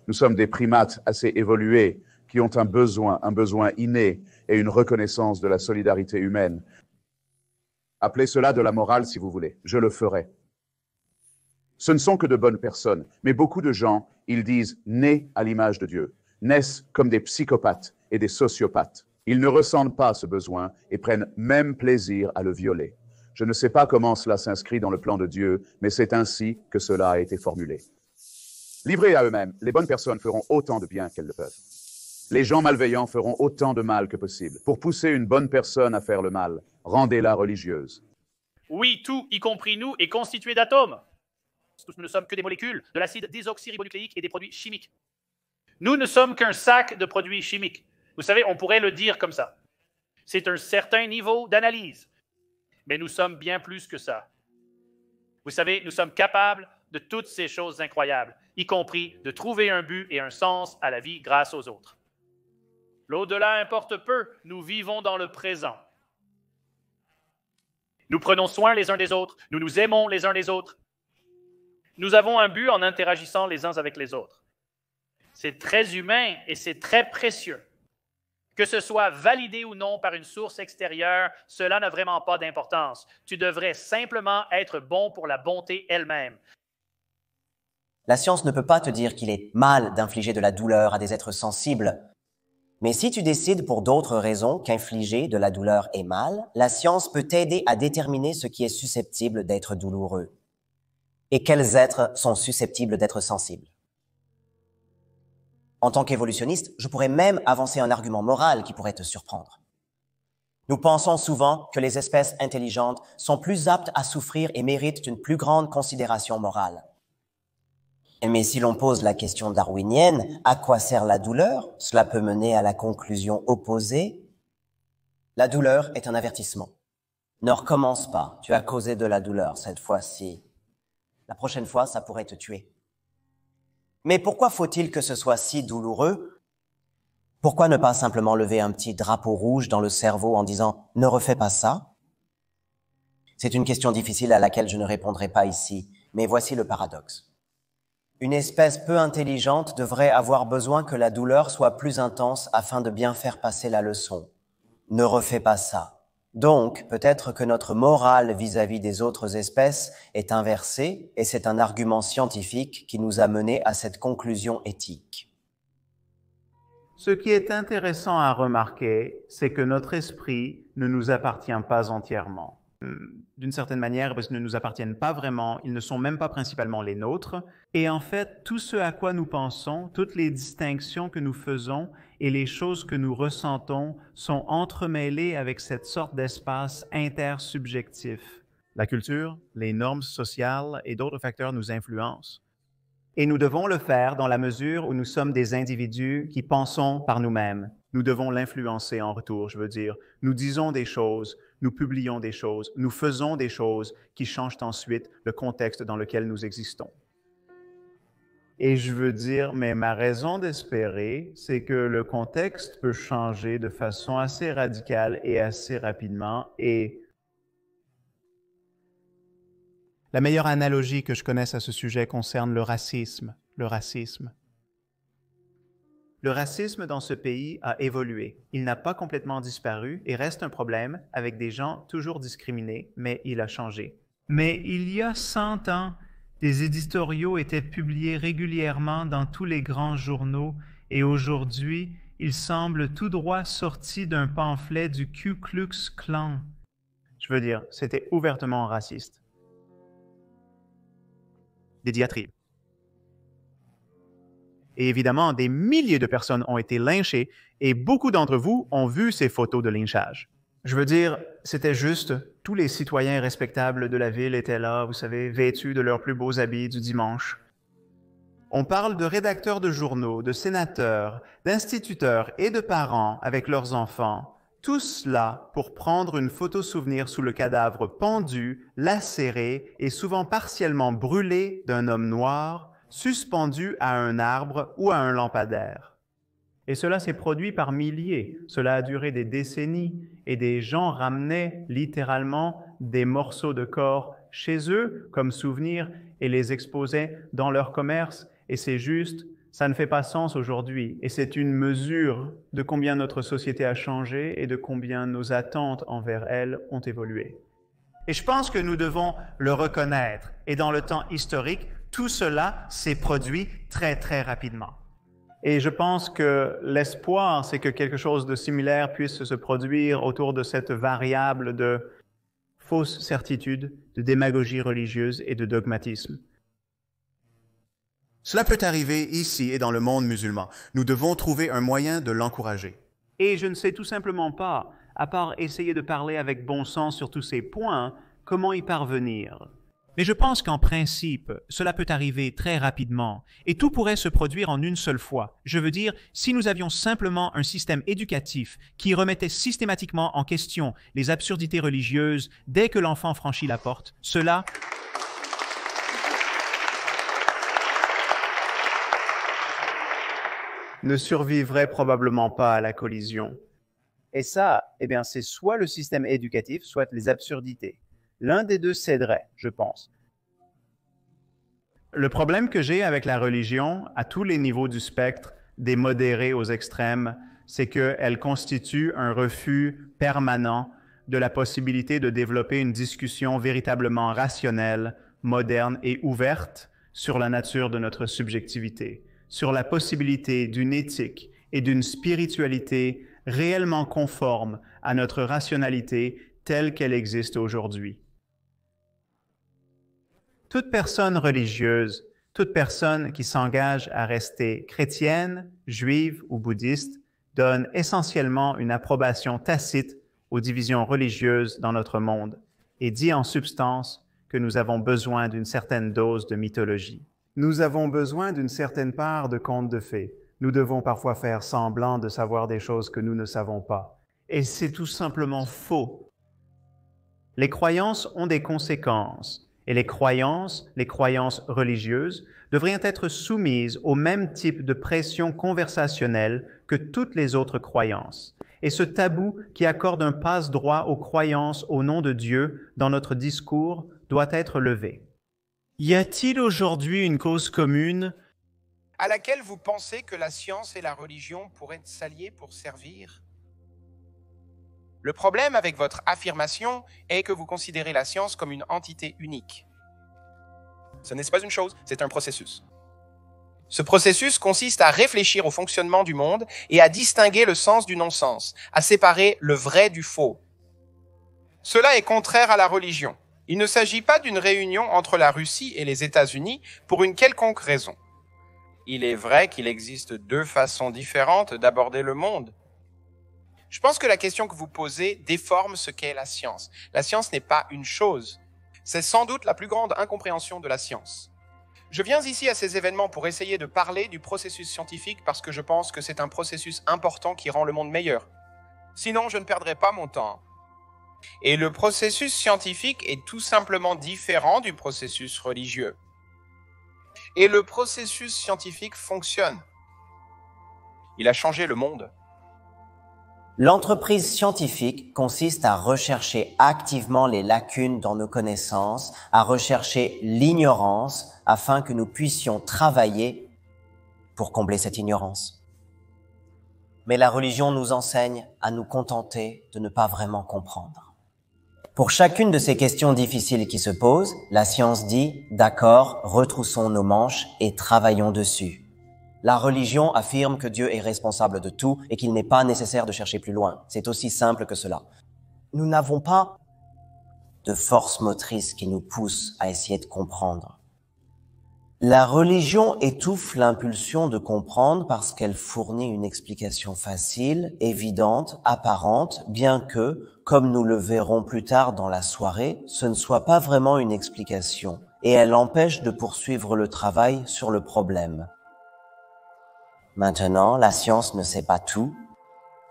[SPEAKER 3] Nous sommes des primates assez évolués qui ont un besoin inné et une reconnaissance de la solidarité humaine. Appelez cela de la morale si vous voulez. Je le ferai. Ce ne sont que de bonnes personnes, mais beaucoup de gens, ils disent « nés à l'image de Dieu », naissent comme des psychopathes et des sociopathes. Ils ne ressentent pas ce besoin et prennent même plaisir à le violer. Je ne sais pas comment cela s'inscrit dans le plan de Dieu, mais c'est ainsi que cela a été formulé. Livrés à eux-mêmes, les bonnes personnes feront autant de bien qu'elles le peuvent. Les gens malveillants feront autant de mal que possible. Pour pousser une bonne personne à faire le mal, rendez-la religieuse.
[SPEAKER 11] Oui, tout, y compris nous, est constitué d'atomes. Nous ne sommes que des molécules, de l'acide désoxyribonucléique et des produits chimiques. Nous ne sommes qu'un sac de produits chimiques. Vous savez, on pourrait le dire comme ça. C'est un certain niveau d'analyse. Mais nous sommes bien plus que ça. Vous savez, nous sommes capables de toutes ces choses incroyables, y compris de trouver un but et un sens à la vie grâce aux autres. L'au-delà importe peu, nous vivons dans le présent. Nous prenons soin les uns des autres, nous nous aimons les uns les autres. Nous avons un but en interagissant les uns avec les autres. C'est très humain et c'est très précieux. Que ce soit validé ou non par une source extérieure, cela n'a vraiment pas d'importance. Tu devrais simplement être bon pour la bonté elle-même.
[SPEAKER 5] La science ne peut pas te dire qu'il est mal d'infliger de la douleur à des êtres sensibles. Mais si tu décides pour d'autres raisons qu'infliger de la douleur est mal, la science peut t'aider à déterminer ce qui est susceptible d'être douloureux. Et quels êtres sont susceptibles d'être sensibles. En tant qu'évolutionniste, je pourrais même avancer un argument moral qui pourrait te surprendre. Nous pensons souvent que les espèces intelligentes sont plus aptes à souffrir et méritent une plus grande considération morale. Mais si l'on pose la question darwinienne, à quoi sert la douleur? Cela peut mener à la conclusion opposée. La douleur est un avertissement. Ne recommence pas, tu as causé de la douleur cette fois-ci. La prochaine fois, ça pourrait te tuer. Mais pourquoi faut-il que ce soit si douloureux? Pourquoi ne pas simplement lever un petit drapeau rouge dans le cerveau en disant « ne refais pas ça » C'est une question difficile à laquelle je ne répondrai pas ici, mais voici le paradoxe. Une espèce peu intelligente devrait avoir besoin que la douleur soit plus intense afin de bien faire passer la leçon. Ne refais pas ça. Donc, peut-être que notre morale vis-à-vis des autres espèces est inversée et c'est un argument scientifique qui nous a menés à cette conclusion éthique.
[SPEAKER 2] Ce qui est intéressant à remarquer, c'est que notre esprit ne nous appartient pas entièrement. D'une certaine manière, parce qu'ils ne nous appartiennent pas vraiment, ils ne sont même pas principalement les nôtres. Et en fait, tout ce à quoi nous pensons, toutes les distinctions que nous faisons et les choses que nous ressentons sont entremêlées avec cette sorte d'espace intersubjectif. La culture, les normes sociales et d'autres facteurs nous influencent. Et nous devons le faire dans la mesure où nous sommes des individus qui pensons par nous-mêmes. Nous devons l'influencer en retour, je veux dire. Nous disons des choses, nous publions des choses, nous faisons des choses qui changent ensuite le contexte dans lequel nous existons. Et je veux dire, mais ma raison d'espérer, c'est que le contexte peut changer de façon assez radicale et assez rapidement. Et la meilleure analogie que je connaisse à ce sujet concerne le racisme. Le racisme dans ce pays a évolué. Il n'a pas complètement disparu et reste un problème avec des gens toujours discriminés, mais il a changé. Mais il y a 100 ans, des éditoriaux étaient publiés régulièrement dans tous les grands journaux et aujourd'hui, ils semblent tout droit sortis d'un pamphlet du Ku Klux Klan. Je veux dire, c'était ouvertement raciste. Des diatribes. Et évidemment, des milliers de personnes ont été lynchées et beaucoup d'entre vous ont vu ces photos de lynchage. Je veux dire, c'était juste, tous les citoyens respectables de la ville étaient là, vous savez, vêtus de leurs plus beaux habits du dimanche. On parle de rédacteurs de journaux, de sénateurs, d'instituteurs et de parents avec leurs enfants, tous là pour prendre une photo souvenir sous le cadavre pendu, lacéré et souvent partiellement brûlé d'un homme noir, suspendu à un arbre ou à un lampadaire. Et cela s'est produit par milliers. Cela a duré des décennies et des gens ramenaient littéralement des morceaux de corps chez eux comme souvenir et les exposaient dans leur commerce. Et c'est juste, ça ne fait pas sens aujourd'hui. Et c'est une mesure de combien notre société a changé et de combien nos attentes envers elle ont évolué. Et je pense que nous devons le reconnaître. Et dans le temps historique, tout cela s'est produit très, très rapidement. Et je pense que l'espoir, c'est que quelque chose de similaire puisse se produire autour de cette variable de fausses certitudes, de démagogie religieuse et de dogmatisme.
[SPEAKER 12] Cela peut arriver ici et dans le monde musulman. Nous devons trouver un moyen de l'encourager.
[SPEAKER 2] Et je ne sais tout simplement pas, à part essayer de parler avec bon sens sur tous ces points, comment y parvenir.
[SPEAKER 13] Mais je pense qu'en principe, cela peut arriver très rapidement, et tout pourrait se produire en une seule fois. Je veux dire, si nous avions simplement un système éducatif qui remettait systématiquement en question les absurdités religieuses dès que l'enfant franchit la porte, cela
[SPEAKER 2] ne survivrait probablement pas à la collision. Et ça, c'est soit le système éducatif, soit les absurdités. L'un des deux céderait, je pense. Le problème que j'ai avec la religion, à tous les niveaux du spectre, des modérés aux extrêmes, c'est qu'elle constitue un refus permanent de la possibilité de développer une discussion véritablement rationnelle, moderne et ouverte sur la nature de notre subjectivité, sur la possibilité d'une éthique et d'une spiritualité réellement conformes à notre rationalité telle qu'elle existe aujourd'hui. Toute personne religieuse, toute personne qui s'engage à rester chrétienne, juive ou bouddhiste donne essentiellement une approbation tacite aux divisions religieuses dans notre monde et dit en substance que nous avons besoin d'une certaine dose de mythologie. Nous avons besoin d'une certaine part de contes de fées. Nous devons parfois faire semblant de savoir des choses que nous ne savons pas. Et c'est tout simplement faux. Les croyances ont des conséquences. Et les croyances religieuses, devraient être soumises au même type de pression conversationnelle que toutes les autres croyances. Et ce tabou qui accorde un passe-droit aux croyances au nom de Dieu dans notre discours doit être levé. Y a-t-il aujourd'hui une cause commune
[SPEAKER 10] à laquelle vous pensez que la science et la religion pourraient s'allier pour servir? Le problème avec votre affirmation est que vous considérez la science comme une entité unique. Ce n'est pas une chose, c'est un processus. Ce processus consiste à réfléchir au fonctionnement du monde et à distinguer le sens du non-sens, à séparer le vrai du faux. Cela est contraire à la religion. Il ne s'agit pas d'une réunion entre la Russie et les États-Unis pour une quelconque raison. Il est vrai qu'il existe deux façons différentes d'aborder le monde. Je pense que la question que vous posez déforme ce qu'est la science. La science n'est pas une chose. C'est sans doute la plus grande incompréhension de la science. Je viens ici à ces événements pour essayer de parler du processus scientifique parce que je pense que c'est un processus important qui rend le monde meilleur. Sinon, je ne perdrai pas mon temps. Et le processus scientifique est tout simplement différent du processus religieux. Et le processus scientifique fonctionne. Il a changé le monde.
[SPEAKER 5] L'entreprise scientifique consiste à rechercher activement les lacunes dans nos connaissances, à rechercher l'ignorance afin que nous puissions travailler pour combler cette ignorance. Mais la religion nous enseigne à nous contenter de ne pas vraiment comprendre. Pour chacune de ces questions difficiles qui se posent, la science dit « D'accord, retroussons nos manches et travaillons dessus ». La religion affirme que Dieu est responsable de tout et qu'il n'est pas nécessaire de chercher plus loin. C'est aussi simple que cela. Nous n'avons pas de force motrice qui nous pousse à essayer de comprendre. La religion étouffe l'impulsion de comprendre parce qu'elle fournit une explication facile, évidente, apparente, bien que, comme nous le verrons plus tard dans la soirée, ce ne soit pas vraiment une explication, et elle empêche de poursuivre le travail sur le problème. Maintenant, la science ne sait pas tout.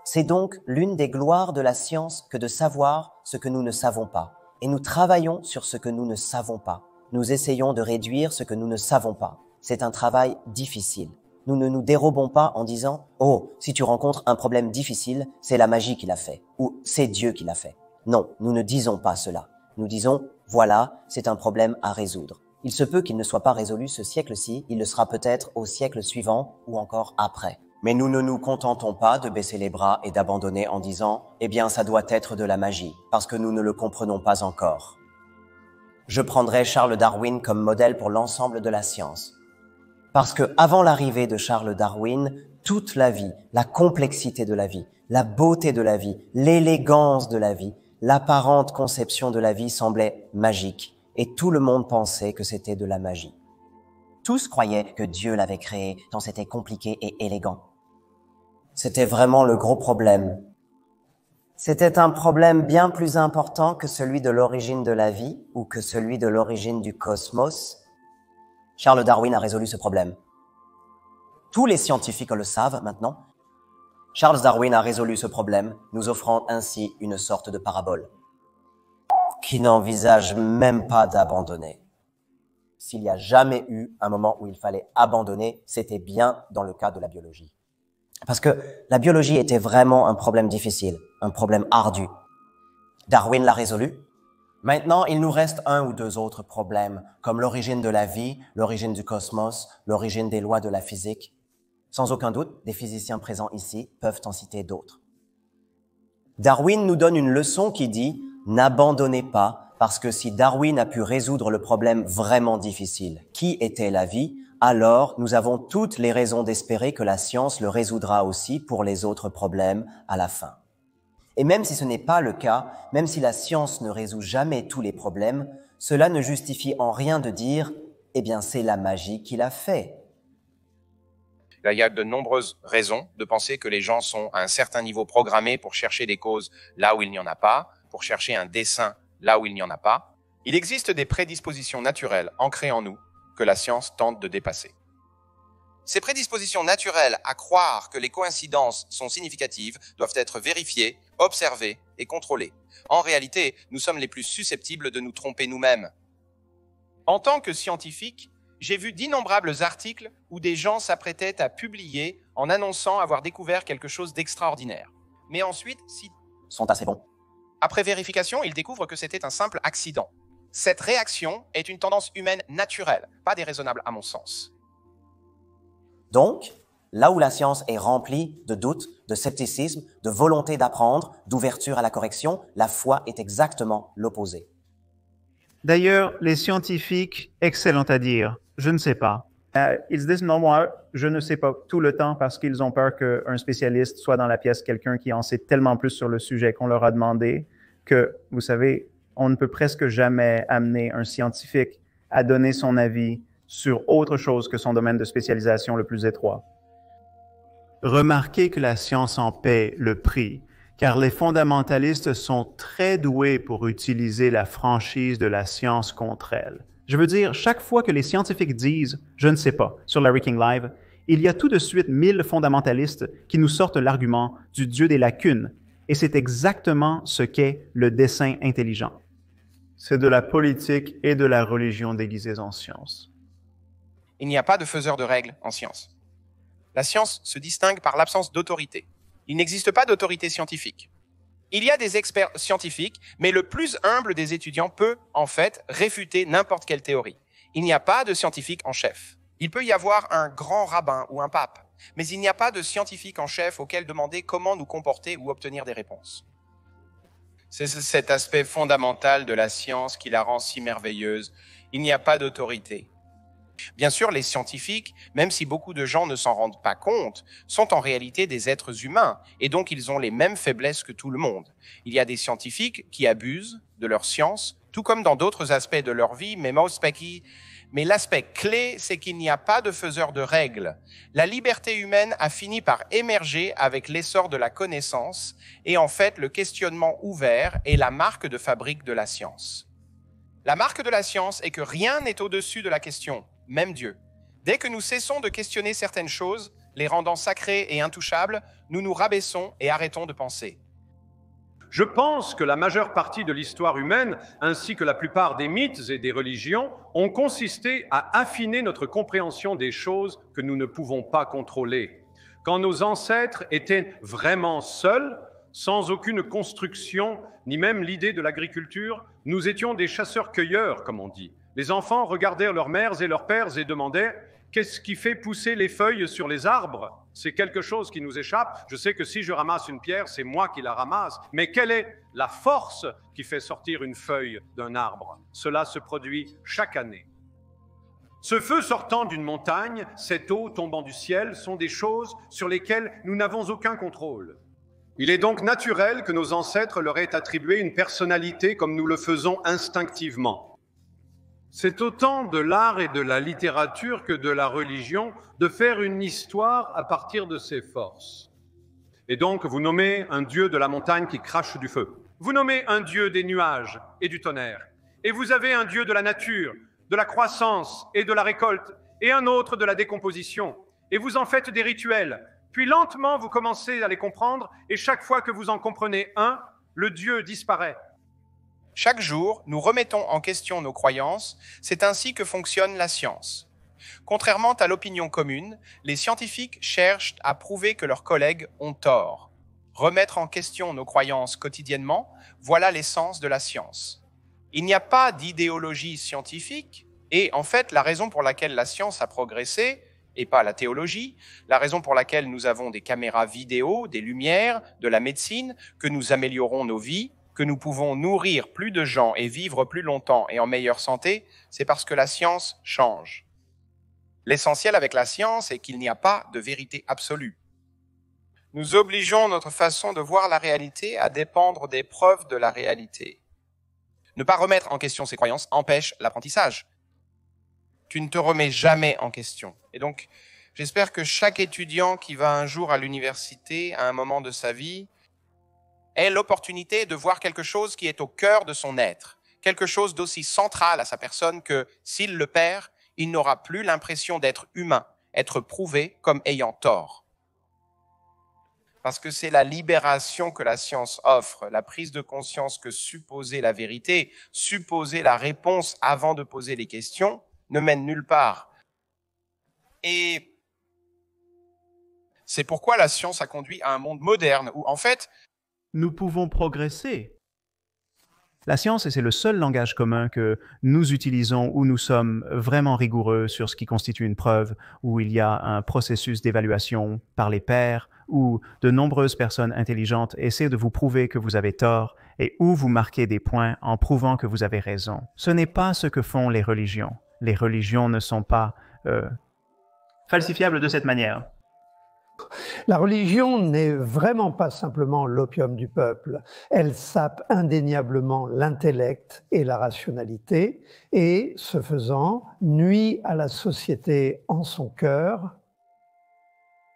[SPEAKER 5] C'est donc l'une des gloires de la science que de savoir ce que nous ne savons pas. Et nous travaillons sur ce que nous ne savons pas. Nous essayons de réduire ce que nous ne savons pas. C'est un travail difficile. Nous ne nous dérobons pas en disant « Oh, si tu rencontres un problème difficile, c'est la magie qui l'a fait » ou « c'est Dieu qui l'a fait ». Non, nous ne disons pas cela. Nous disons « Voilà, c'est un problème à résoudre ». Il se peut qu'il ne soit pas résolu ce siècle-ci, il le sera peut-être au siècle suivant ou encore après. Mais nous ne nous contentons pas de baisser les bras et d'abandonner en disant « Eh bien, ça doit être de la magie », parce que nous ne le comprenons pas encore. Je prendrai Charles Darwin comme modèle pour l'ensemble de la science. Parce que avant l'arrivée de Charles Darwin, toute la vie, la complexité de la vie, la beauté de la vie, l'élégance de la vie, l'apparente conception de la vie semblait magique et tout le monde pensait que c'était de la magie. Tous croyaient que Dieu l'avait créé tant c'était compliqué et élégant. C'était vraiment le gros problème. C'était un problème bien plus important que celui de l'origine de la vie ou que celui de l'origine du cosmos. Charles Darwin a résolu ce problème. Tous les scientifiques le savent maintenant. Charles Darwin a résolu ce problème, nous offrant ainsi une sorte de parabole qui n'envisage même pas d'abandonner. S'il n'y a jamais eu un moment où il fallait abandonner, c'était bien dans le cas de la biologie. Parce que la biologie était vraiment un problème difficile, un problème ardu. Darwin l'a résolu. Maintenant, il nous reste un ou deux autres problèmes, comme l'origine de la vie, l'origine du cosmos, l'origine des lois de la physique. Sans aucun doute, des physiciens présents ici peuvent en citer d'autres. Darwin nous donne une leçon qui dit « N'abandonnez pas, parce que si Darwin a pu résoudre le problème vraiment difficile, qui était la vie, alors nous avons toutes les raisons d'espérer que la science le résoudra aussi pour les autres problèmes à la fin. » Et même si ce n'est pas le cas, même si la science ne résout jamais tous les problèmes, cela ne justifie en rien de dire « Eh bien, c'est la magie qui l'a fait ».
[SPEAKER 10] Il y a de nombreuses raisons de penser que les gens sont à un certain niveau programmés pour chercher des causes là où il n'y en a pas, pour chercher un dessein là où il n'y en a pas. Il existe des prédispositions naturelles ancrées en nous que la science tente de dépasser. Ces prédispositions naturelles à croire que les coïncidences sont significatives doivent être vérifiées, observées et contrôlées. En réalité, nous sommes les plus susceptibles de nous tromper nous-mêmes. En tant que scientifique, j'ai vu d'innombrables articles où des gens s'apprêtaient à publier en annonçant avoir découvert quelque chose d'extraordinaire. Mais ensuite,
[SPEAKER 5] sont assez bons.
[SPEAKER 10] Après vérification, ils découvrent que c'était un simple accident. Cette réaction est une tendance humaine naturelle, pas déraisonnable à mon sens.
[SPEAKER 5] Donc, là où la science est remplie de doutes, de scepticisme, de volonté d'apprendre, d'ouverture à la correction, la foi est exactement l'opposé.
[SPEAKER 2] D'ailleurs, les scientifiques, excellent à dire, je ne sais pas. Ils disent non, moi, je ne sais pas tout le temps parce qu'ils ont peur qu'un spécialiste soit dans la pièce, quelqu'un qui en sait tellement plus sur le sujet qu'on leur a demandé que, vous savez, on ne peut presque jamais amener un scientifique à donner son avis sur autre chose que son domaine de spécialisation le plus étroit. Remarquez que la science en paie le prix, car les fondamentalistes sont très doués pour utiliser la franchise de la science contre elle. Je veux dire, chaque fois que les scientifiques disent « je ne sais pas » sur Larry King Live, il y a tout de suite 1000 fondamentalistes qui nous sortent l'argument du Dieu des lacunes, et c'est exactement ce qu'est le dessein intelligent. C'est de la politique et de la religion déguisées en science.
[SPEAKER 10] Il n'y a pas de faiseur de règles en science. La science se distingue par l'absence d'autorité. Il n'existe pas d'autorité scientifique. Il y a des experts scientifiques, mais le plus humble des étudiants peut, en fait, réfuter n'importe quelle théorie. Il n'y a pas de scientifique en chef. Il peut y avoir un grand rabbin ou un pape, mais il n'y a pas de scientifique en chef auquel demander comment nous comporter ou obtenir des réponses. C'est cet aspect fondamental de la science qui la rend si merveilleuse. Il n'y a pas d'autorité. Bien sûr, les scientifiques, même si beaucoup de gens ne s'en rendent pas compte, sont en réalité des êtres humains, et donc ils ont les mêmes faiblesses que tout le monde. Il y a des scientifiques qui abusent de leur science, tout comme dans d'autres aspects de leur vie, mais l'aspect clé, c'est qu'il n'y a pas de faiseur de règles. La liberté humaine a fini par émerger avec l'essor de la connaissance, et en fait, le questionnement ouvert est la marque de fabrique de la science. La marque de la science est que rien n'est au-dessus de la question, même Dieu. Dès que nous cessons de questionner certaines choses, les rendant sacrées et intouchables, nous nous rabaissons et arrêtons de penser.
[SPEAKER 9] Je pense que la majeure partie de l'histoire humaine, ainsi que la plupart des mythes et des religions, ont consisté à affiner notre compréhension des choses que nous ne pouvons pas contrôler. Quand nos ancêtres étaient vraiment seuls, sans aucune construction, ni même l'idée de l'agriculture, nous étions des chasseurs-cueilleurs, comme on dit. Les enfants regardèrent leurs mères et leurs pères et demandaient « Qu'est-ce qui fait pousser les feuilles sur les arbres ? C'est quelque chose qui nous échappe. Je sais que si je ramasse une pierre, c'est moi qui la ramasse. Mais quelle est la force qui fait sortir une feuille d'un arbre ? Cela se produit chaque année. Ce feu sortant d'une montagne, cette eau tombant du ciel, sont des choses sur lesquelles nous n'avons aucun contrôle. Il est donc naturel que nos ancêtres leur aient attribué une personnalité comme nous le faisons instinctivement. C'est autant de l'art et de la littérature que de la religion de faire une histoire à partir de ses forces. Et donc, vous nommez un dieu de la montagne qui crache du feu. Vous nommez un dieu des nuages et du tonnerre. Et vous avez un dieu de la nature, de la croissance et de la récolte, et un autre de la décomposition. Et vous en faites des rituels. Puis lentement, vous commencez à les comprendre, et chaque fois que vous en comprenez un, le dieu disparaît.
[SPEAKER 10] Chaque jour, nous remettons en question nos croyances. C'est ainsi que fonctionne la science. Contrairement à l'opinion commune, les scientifiques cherchent à prouver que leurs collègues ont tort. Remettre en question nos croyances quotidiennement, voilà l'essence de la science. Il n'y a pas d'idéologie scientifique, et en fait, la raison pour laquelle la science a progressé, et pas la théologie, la raison pour laquelle nous avons des caméras vidéo, des lumières, de la médecine, que nous améliorons nos vies, que nous pouvons nourrir plus de gens et vivre plus longtemps et en meilleure santé, c'est parce que la science change. L'essentiel avec la science est qu'il n'y a pas de vérité absolue. Nous obligeons notre façon de voir la réalité à dépendre des preuves de la réalité. Ne pas remettre en question ses croyances empêche l'apprentissage. Tu ne te remets jamais en question. Et donc, j'espère que chaque étudiant qui va un jour à l'université, à un moment de sa vie, ait l'opportunité de voir quelque chose qui est au cœur de son être, quelque chose d'aussi central à sa personne que, s'il le perd, il n'aura plus l'impression d'être humain, être prouvé comme ayant tort. Parce que c'est la libération que la science offre, la prise de conscience que supposer la vérité, supposer la réponse avant de poser les questions, ne mène nulle part. Et c'est pourquoi la science a conduit à un monde moderne où, en fait,
[SPEAKER 13] nous pouvons progresser. La science, c'est le seul langage commun que nous utilisons où nous sommes vraiment rigoureux sur ce qui constitue une preuve, où il y a un processus d'évaluation par les pairs, où de nombreuses personnes intelligentes essaient de vous prouver que vous avez tort et où vous marquez des points en prouvant que vous avez raison. Ce n'est pas ce que font les religions. Les religions ne sont pas falsifiables de cette manière.
[SPEAKER 6] La religion n'est vraiment pas simplement l'opium du peuple. Elle sape indéniablement l'intellect et la rationalité et, ce faisant, nuit à la société en son cœur.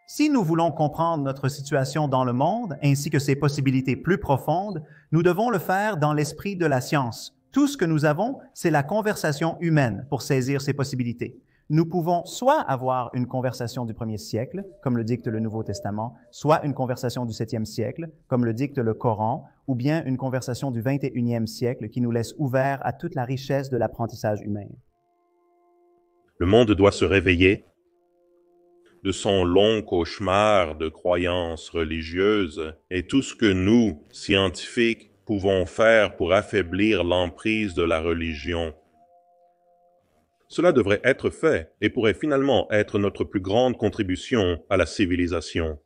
[SPEAKER 13] Si nous voulons comprendre notre situation dans le monde ainsi que ses possibilités plus profondes, nous devons le faire dans l'esprit de la science. Tout ce que nous avons, c'est la conversation humaine pour saisir ces possibilités. Nous pouvons soit avoir une conversation du 1er siècle, comme le dicte le Nouveau Testament, soit une conversation du 7e siècle, comme le dicte le Coran, ou bien une conversation du 21e siècle qui nous laisse ouverts à toute la richesse de l'apprentissage humain.
[SPEAKER 14] Le monde doit se réveiller de son long cauchemar de croyances religieuses et tout ce que nous, scientifiques, pouvons faire pour affaiblir l'emprise de la religion. Cela devrait être fait et pourrait finalement être notre plus grande contribution à la civilisation.